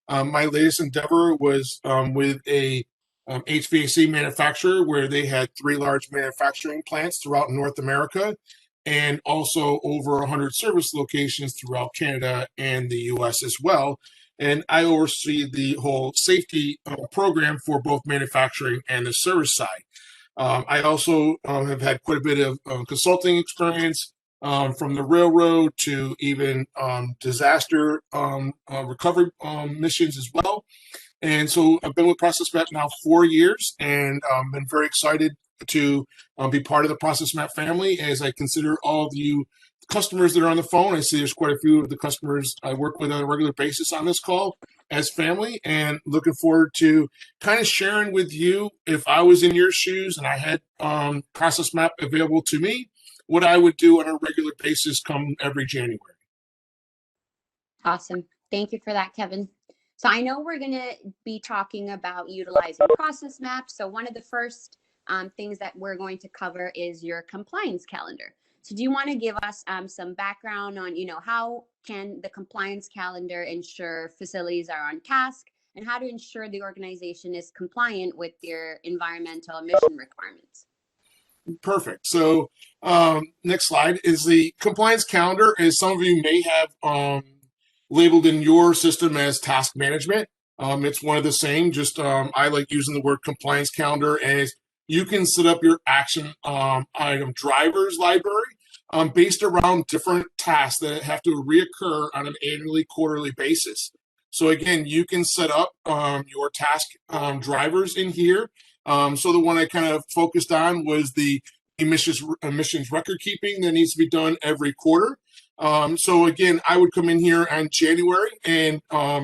My latest endeavor was with a HVAC manufacturer where they had 3 large manufacturing plants throughout North America, and also over 100 service locations throughout Canada and the US as well. And I oversee the whole safety program for both manufacturing and the service side. I also have had quite a bit of consulting experience from the railroad to even disaster recovery missions as well. And so I've been with Process Map now 4 years, and been very excited to be part of the Process Map family as I consider all of you customers that are on the phone. I see there's quite a few of the customers I work with on a regular basis on this call as family, and looking forward to kind of sharing with you, if I was in your shoes and I had Process Map available to me, what I would do on a regular basis come every January. Awesome. Thank you for that, Kevin. So I know we're going to be talking about utilizing Process Maps. So one of the first things that we're going to cover is your compliance calendar. So do you want to give us some background on, how can the compliance calendar ensure facilities are on task, and how to ensure the organization is compliant with their environmental emission requirements? Perfect. So next slide is the compliance calendar, as some of you may have labeled in your system as task management. It's one of the same, just I like using the word compliance calendar, as you can set up your action item drivers library based around different tasks that have to reoccur on an annually, quarterly basis. So again, you can set up your task drivers in here. So the one I kind of focused on was the emissions record keeping that needs to be done every quarter. So again, I would come in here on January and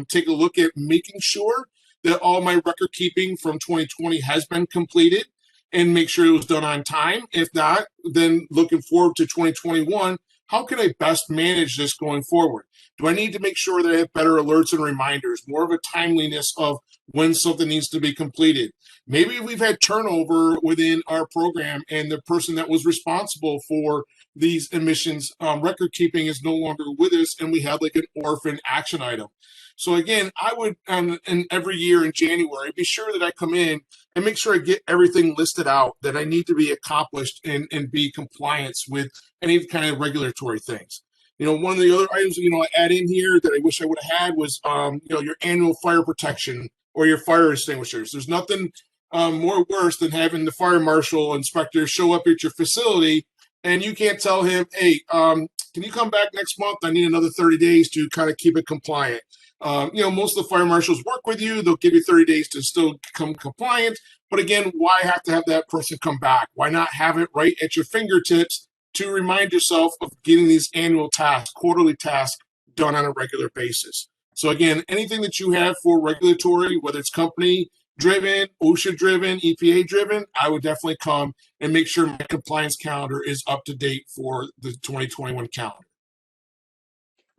take a look at making sure that all my record keeping from 2020 has been completed, and make sure it was done on time. If not, then looking forward to 2021, how can I best manage this going forward? Do I need to make sure that I have better alerts and reminders, more of a timeliness of when something needs to be completed? Maybe we've had turnover within our program, and the person that was responsible for these emissions record keeping is no longer with us, and we have like an orphan action item. So again, I would, and every year in January, be sure that I come in and make sure I get everything listed out that I need to be accomplished and be compliance with any kind of regulatory things. One of the other items, I add in here that I wish I would have had was, your annual fire protection or your fire extinguishers. There's nothing more worse than having the fire marshal inspector show up at your facility and you can't tell him, hey, can you come back next month? I need another 30 days to kind of keep it compliant. Most of the fire marshals work with you. They'll give you 30 days to still become compliant. But again, why have to have that person come back? Why not have it right at your fingertips to remind yourself of getting these annual tasks, quarterly tasks done on a regular basis? So again, anything that you have for regulatory, whether it's company driven, OSHA driven, EPA driven, I would definitely come and make sure my compliance calendar is up to date for the 2021 calendar.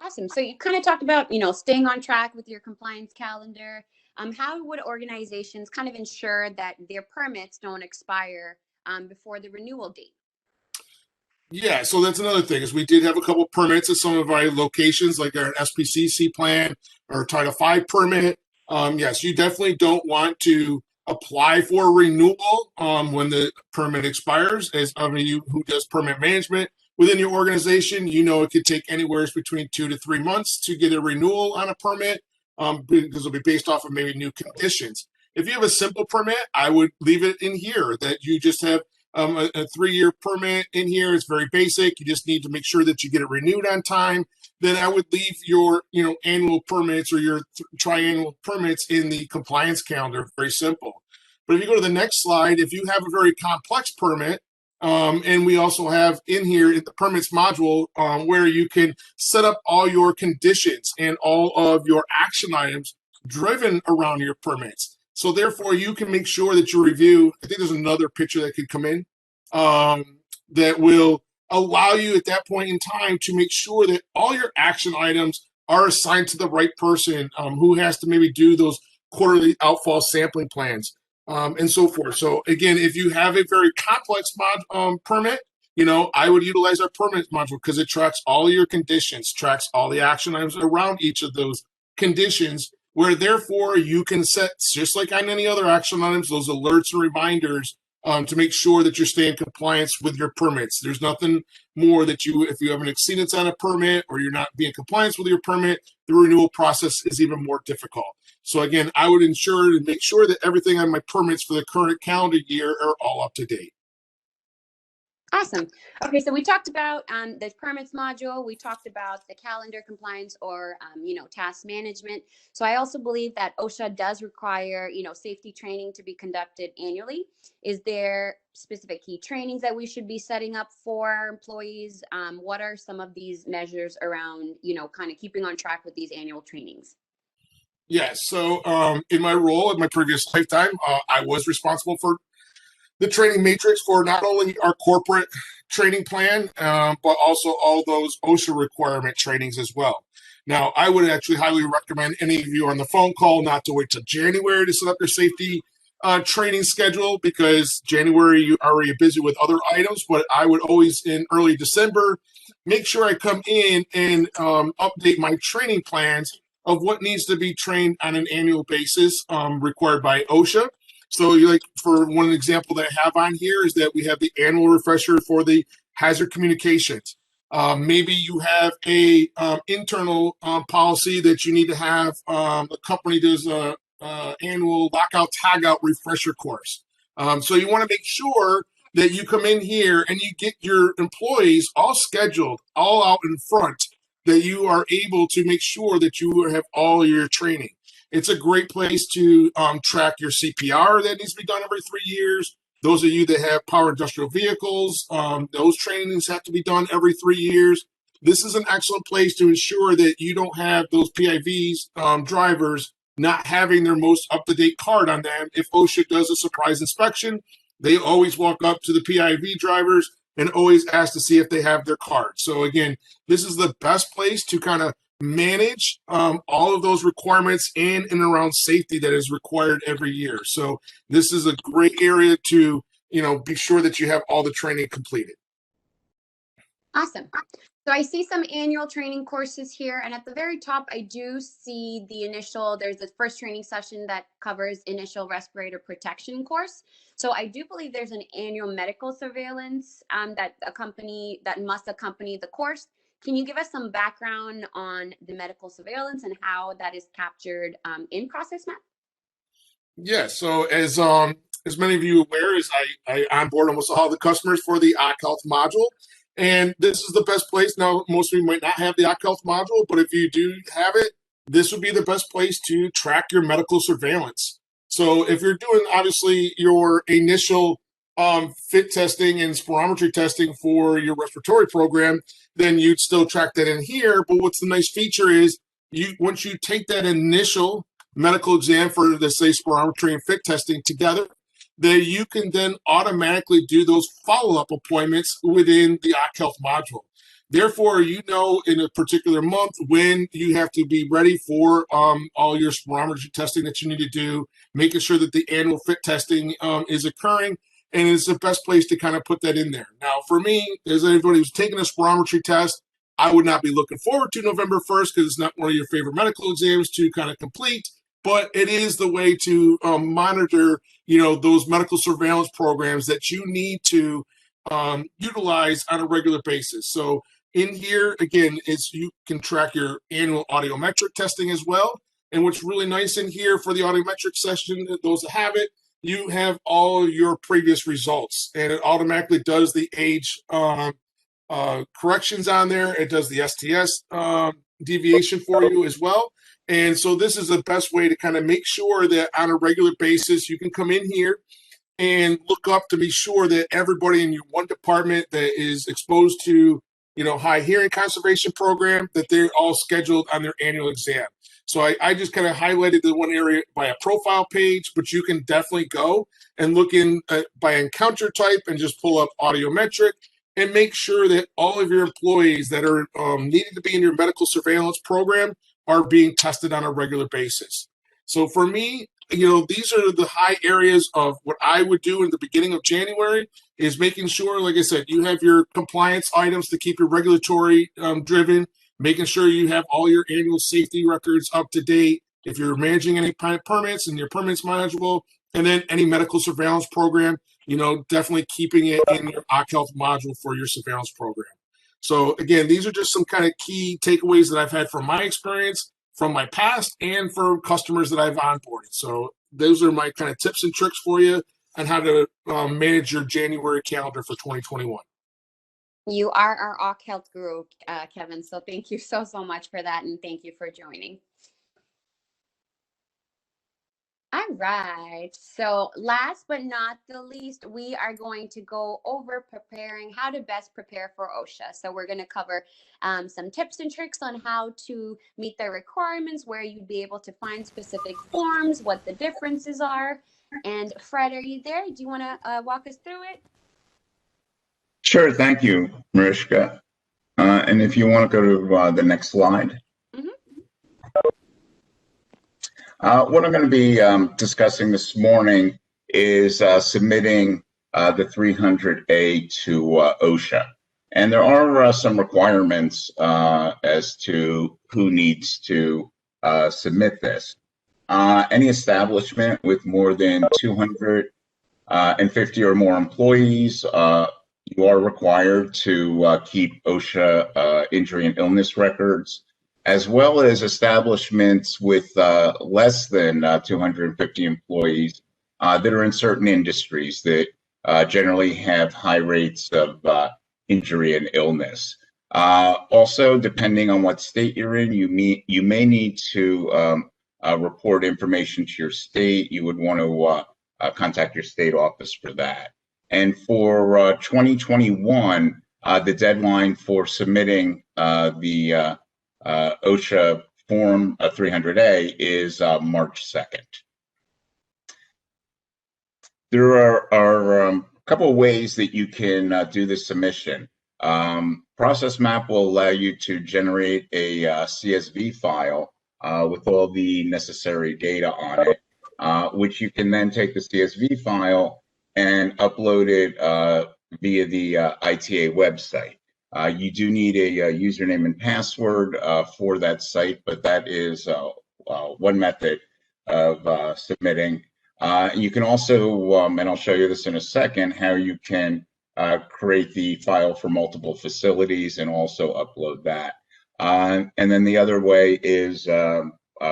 Awesome. So you kind of talked about, staying on track with your compliance calendar. How would organizations kind of ensure that their permits don't expire before the renewal date? Yeah, so that's another thing, is we did have a couple permits at some of our locations, like our SPCC plan or Title V permit. Yes, you definitely don't want to apply for a renewal when the permit expires. As of you who does permit management within your organization, it could take anywhere between 2 to 3 months to get a renewal on a permit, because it'll be based off of maybe new conditions. If you have a simple permit, I would leave it in here that you just have a 3-year permit in here. It's very basic. You just need to make sure that you get it renewed on time. Then I would leave your annual permits or your triannual permits in the compliance calendar. Very simple. But if you go to the next slide, if you have a very complex permit, and we also have in here in the permits module where you can set up all your conditions and all of your action items driven around your permits. So therefore, you can make sure that you review. I think there's another picture that could come in that will allow you at that point in time to make sure that all your action items are assigned to the right person who has to maybe do those quarterly outfall sampling plans and so forth. So again, if you have a very complex permit, I would utilize our permit module because it tracks all your conditions, tracks all the action items around each of those conditions, where therefore you can set, just like on any other action items, those alerts and reminders to make sure that you're staying in compliance with your permits. There's nothing more that if you have an exceedance on a permit or you're not being in compliance with your permit, the renewal process is even more difficult. So again, I would ensure to make sure that everything on my permits for the current calendar year are all up to date. Awesome. Okay, so we talked about the permits module. We talked about the calendar compliance or, task management. So I also believe that OSHA does require, safety training to be conducted annually. Is there specific key trainings that we should be setting up for our employees? What are some of these measures around, kind of keeping on track with these annual trainings? Yes. So in my role in my previous lifetime, I was responsible for the training matrix for not only our corporate training plan, but also all those OSHA requirement trainings as well. Now, I would actually highly recommend any of you on the phone call not to wait till January to set up your safety training schedule, because January you are already busy with other items. But I would always, in early December, make sure I come in and update my training plans of what needs to be trained on an annual basis required by OSHA. So for one example that I have on here is that we have the annual refresher for the hazard communications. Maybe you have a internal policy that you need to have. The company does a annual lockout tagout refresher course. So you want to make sure that you come in here and you get your employees all scheduled, all out in front, that you are able to make sure that you have all your training. It's a great place to track your CPR that needs to be done every 3 years. Those of you that have power industrial vehicles, those trainings have to be done every 3 years. This is an excellent place to ensure that you don't have those PIVs, drivers, not having their most up-to-date card on them. If OSHA does a surprise inspection, they always walk up to the PIV drivers and always ask to see if they have their card. So again, this is the best place to kind of manage all of those requirements in and around safety that is required every year. So this is a great area to, be sure that you have all the training completed. Awesome. So I see some annual training courses here, and at the very top, I do see there's the first training session that covers initial respirator protection course. So I do believe there's an annual medical surveillance that must accompany the course. Can you give us some background on the medical surveillance and how that is captured in Process Map? Yeah, so as many of you are aware, is I onboard almost all the customers for the OC Health module. And this is the best place. Now, most of you might not have the OC Health module, but if you do have it, this would be the best place to track your medical surveillance. So if you're doing, obviously, your initial fit testing and spirometry testing for your respiratory program, then you'd still track that in here. But what's the nice feature is once you take that initial medical exam for, let's say, spirometry and fit testing together, that you can then automatically do those follow-up appointments within the OC Health module. Therefore, in a particular month when you have to be ready for all your spirometry testing that you need to do, making sure that the annual fit testing is occurring, and it's the best place to kind of put that in there. Now, for me, as anybody who's taking a spirometry test, I would not be looking forward to November 1st because it's not one of your favorite medical exams to kind of complete, but it is the way to monitor, those medical surveillance programs that you need to utilize on a regular basis. So in here, again, you can track your annual audiometric testing as well. And what's really nice in here for the audiometric session, those that have it, you have all your previous results, and it automatically does the age corrections on there. It does the STS deviation for you as well. And so this is the best way to kind of make sure that on a regular basis, you can come in here and look up to be sure that everybody in your one department that is exposed to, high hearing conservation program, that they're all scheduled on their annual exam. So I just kind of highlighted the one area by a profile page, but you can definitely go and look in by encounter type and just pull up audiometric and make sure that all of your employees that are needing to be in your medical surveillance program are being tested on a regular basis. So for me, these are the high areas of what I would do in the beginning of January, is making sure, like I said, you have your compliance items to keep your regulatory driven, making sure you have all your annual safety records up to date. If you're managing any permits and your permits manageable, and then any medical surveillance program, definitely keeping it in your OC Health module for your surveillance program. So again, these are just some kind of key takeaways that I've had from my experience, from my past, and for customers that I've onboarded. So those are my kind of tips and tricks for you on how to manage your January calendar for 2021. You are our AWK Health Guru, Kevin. So thank you so much for that. And thank you for joining. All right. So last but not the least, we are going to go over preparing, how to best prepare for OSHA. So we're going to cover some tips and tricks on how to meet their requirements, where you'd be able to find specific forms, what the differences are. And Fred, are you there? Do you want to walk us through it? Sure. Thank you, Mariska. And if you want to go to the next slide. What I'm going to be discussing this morning is submitting the 300A to OSHA. And there are some requirements as to who needs to submit this. Any establishment with more than 250 or more employees, you are required to keep OSHA injury and illness records, as well as establishments with less than 250 employees that are in certain industries that generally have high rates of injury and illness. Also, depending on what state you're in, you may need to report information to your state. You would want to contact your state office for that. And for 2021, the deadline for submitting the OSHA Form 300A is March 2nd. There are a couple of ways that you can do this submission. Process Map will allow you to generate a CSV file with all the necessary data on it, which you can then take the CSV file and upload it via the ITA website. You do need a username and password for that site, but that is one method of submitting. You can also, and I'll show you this in a second, how you can create the file for multiple facilities and also upload that. And then the other way is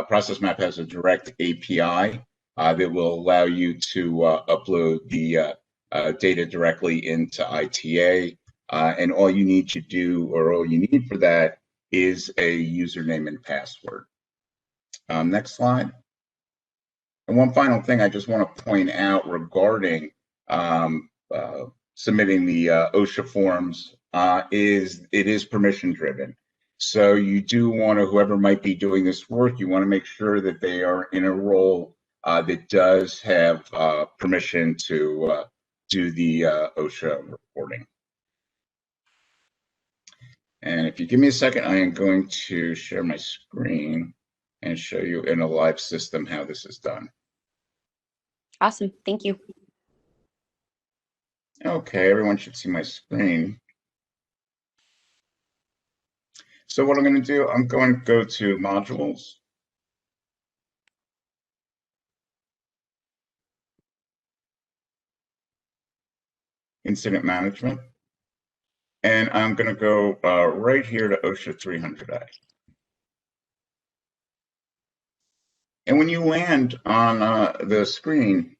Process Map has a direct API that will allow you to upload the data directly into ITA. And all you need to do, or all you need for that, is a username and password. Next slide. And one final thing I just want to point out regarding submitting the OSHA forms is it is permission driven. So you do want to, whoever might be doing this work, you want to make sure that they are in a role that does have permission to do the OSHA reporting. And if you give me a second, I am going to share my screen and show you in a live system how this is done. Awesome. Thank you. Okay, everyone should see my screen. So what I'm going to do, I'm going to go to modules. Incident management. And I'm going to go right here to OSHA 300A. And when you land on the screen,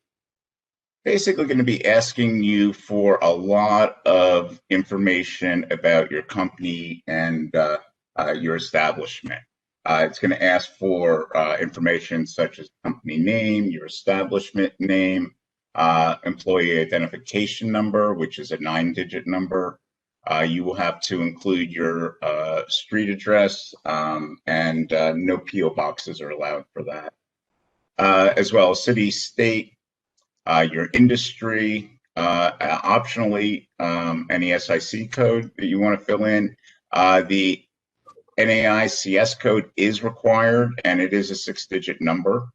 basically going to be asking you for a lot of information about your company and your establishment. It's going to ask for information such as company name, your establishment name, employee identification number, which is a 9-digit number. You will have to include your street address, and no PO boxes are allowed for that, as well as city, state, your industry, optionally any SIC code that you want to fill in. The NAICS code is required, and it is a 6-digit number.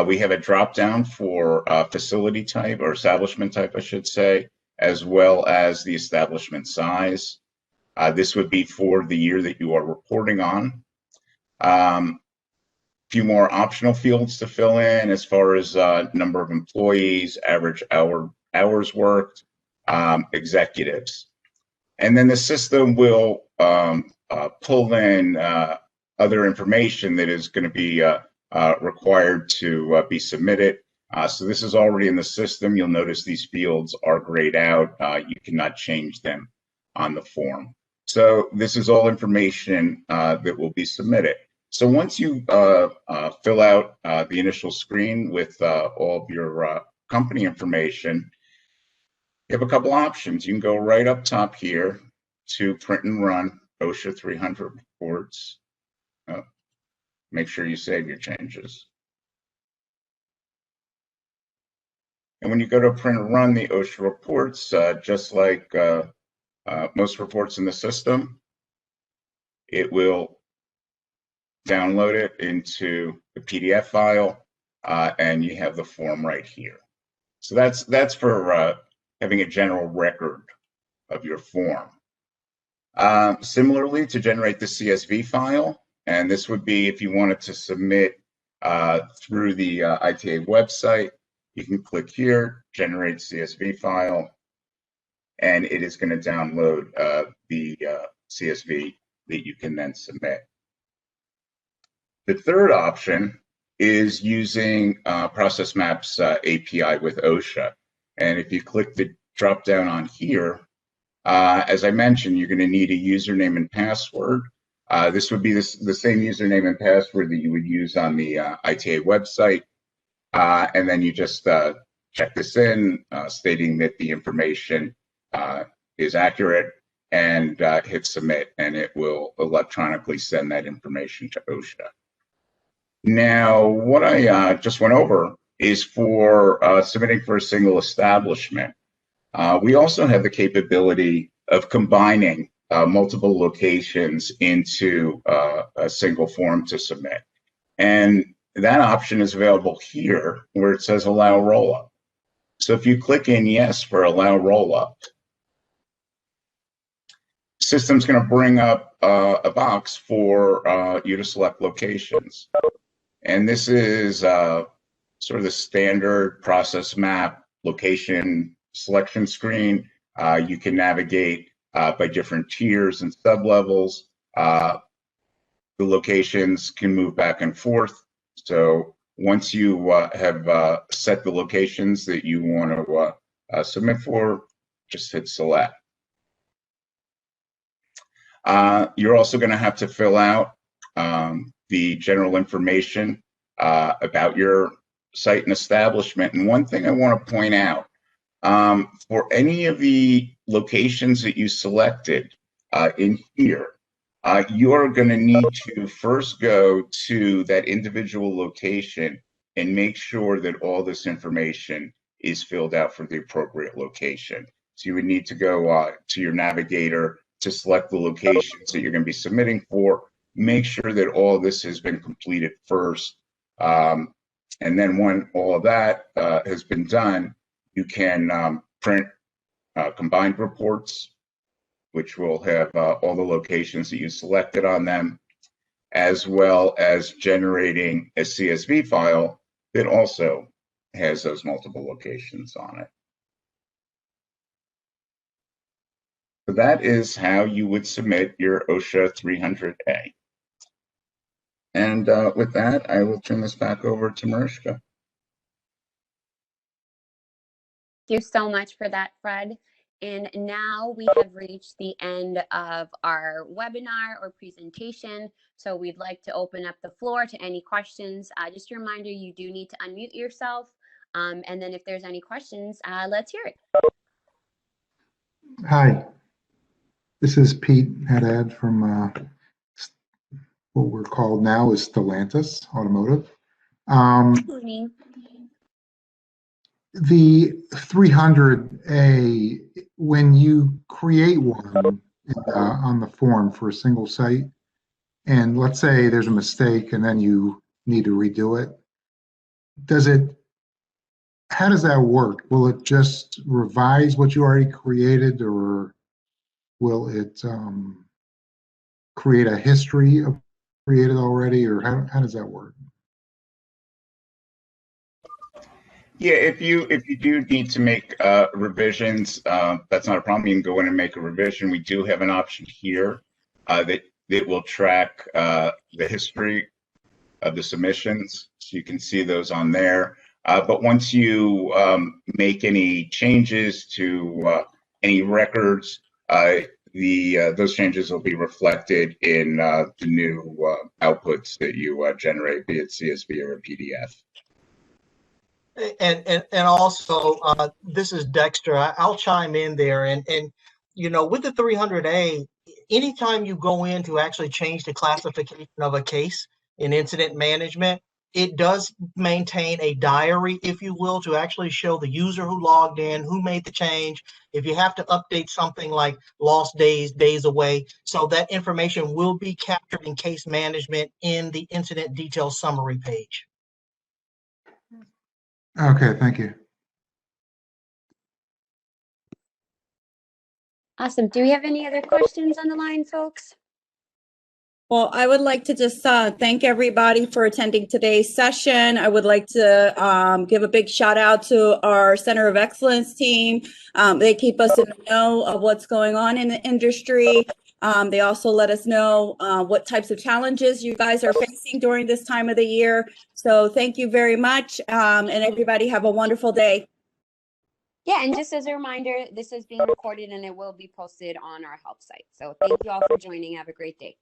We have a drop down for facility type, or establishment type, I should say, as well as the establishment size. This would be for the year that you are reporting on. Few more optional fields to fill in as far as number of employees, average hours worked, executives. And then the system will pull in other information that is going to be required to be submitted. So this is already in the system. You'll notice these fields are grayed out. You cannot change them on the form. So this is all information that will be submitted. So once you fill out the initial screen with all of your company information, you have a couple options. You can go right up top here to print and run OSHA 300 reports. Make sure you save your changes. And when you go to print and run the OSHA reports, just like most reports in the system, it will download it into the PDF file, and you have the form right here. So that's for having a general record of your form. Similarly, to generate the CSV file, and this would be if you wanted to submit through the ITA website, you can click here, generate CSV file, and it is going to download the CSV that you can then submit. The third option is using Process Maps API with OSHA. And if you click the drop down on here, as I mentioned, you're going to need a username and password. This would be the same username and password that you would use on the ITA website. And then you just check this in, stating that the information is accurate, and hit submit, and it will electronically send that information to OSHA. Now, what I just went over is for submitting for a single establishment. We also have the capability of combining multiple locations into a single form to submit. And that option is available here where it says allow rollup. So if you click in yes for allow rollup, the system's going to bring up a box for you to select locations. And this is sort of the standard Process Map location selection screen. You can navigate by different tiers and sub-levels. The locations can move back and forth. So once you have set the locations that you want to submit for, just hit select. You're also going to have to fill out the general information about your site and establishment. And one thing I want to point out, for any of the locations that you selected in here, you are going to need to first go to that individual location and make sure that all this information is filled out for the appropriate location. So you would need to go to your navigator to select the locations that you're going to be submitting for. Make sure that all of this has been completed first. And then when all of that has been done, you can print combined reports, which will have all the locations that you selected on them, as well as generating a CSV file that also has those multiple locations on it. So that is how you would submit your OSHA 300A. And with that, I will turn this back over to Mariska. Thank you so much for that, Fred. And now we have reached the end of our webinar or presentation. So we'd like to open up the floor to any questions. Just a reminder, you do need to unmute yourself. And then if there's any questions, let's hear it. Hi, this is Pete Haddad from what we're called now is Stellantis Automotive. Good morning. The 300A, when you create one on the form for a single site, and let's say there's a mistake and then you need to redo it, how does that work? Will it just revise what you already created, or will it create a history of created already, or how does that work? Yeah, if you do need to make revisions, that's not a problem. You can go in and make a revision. We do have an option here that will track the history of the submissions, so you can see those on there. But once you make any changes to any records, those changes will be reflected in the new outputs that you generate, be it CSV or a PDF. And also, this is Dexter. I'll chime in there. And with the 300A, anytime you go in to actually change the classification of a case in incident management, it does maintain a diary, if you will, to actually show the user who logged in, who made the change. If you have to update something like lost days, days away, so that information will be captured in case management in the incident detail summary page. Okay, thank you. Awesome. Do we have any other questions on the line, folks? Well, I would like to just thank everybody for attending today's session. I would like to give a big shout out to our Center of Excellence team. They keep us in the know of what's going on in the industry. They also let us know what types of challenges you guys are facing during this time of the year. So thank you very much, and everybody have a wonderful day. Yeah, and just as a reminder, this is being recorded and it will be posted on our help site. So thank you all for joining. Have a great day.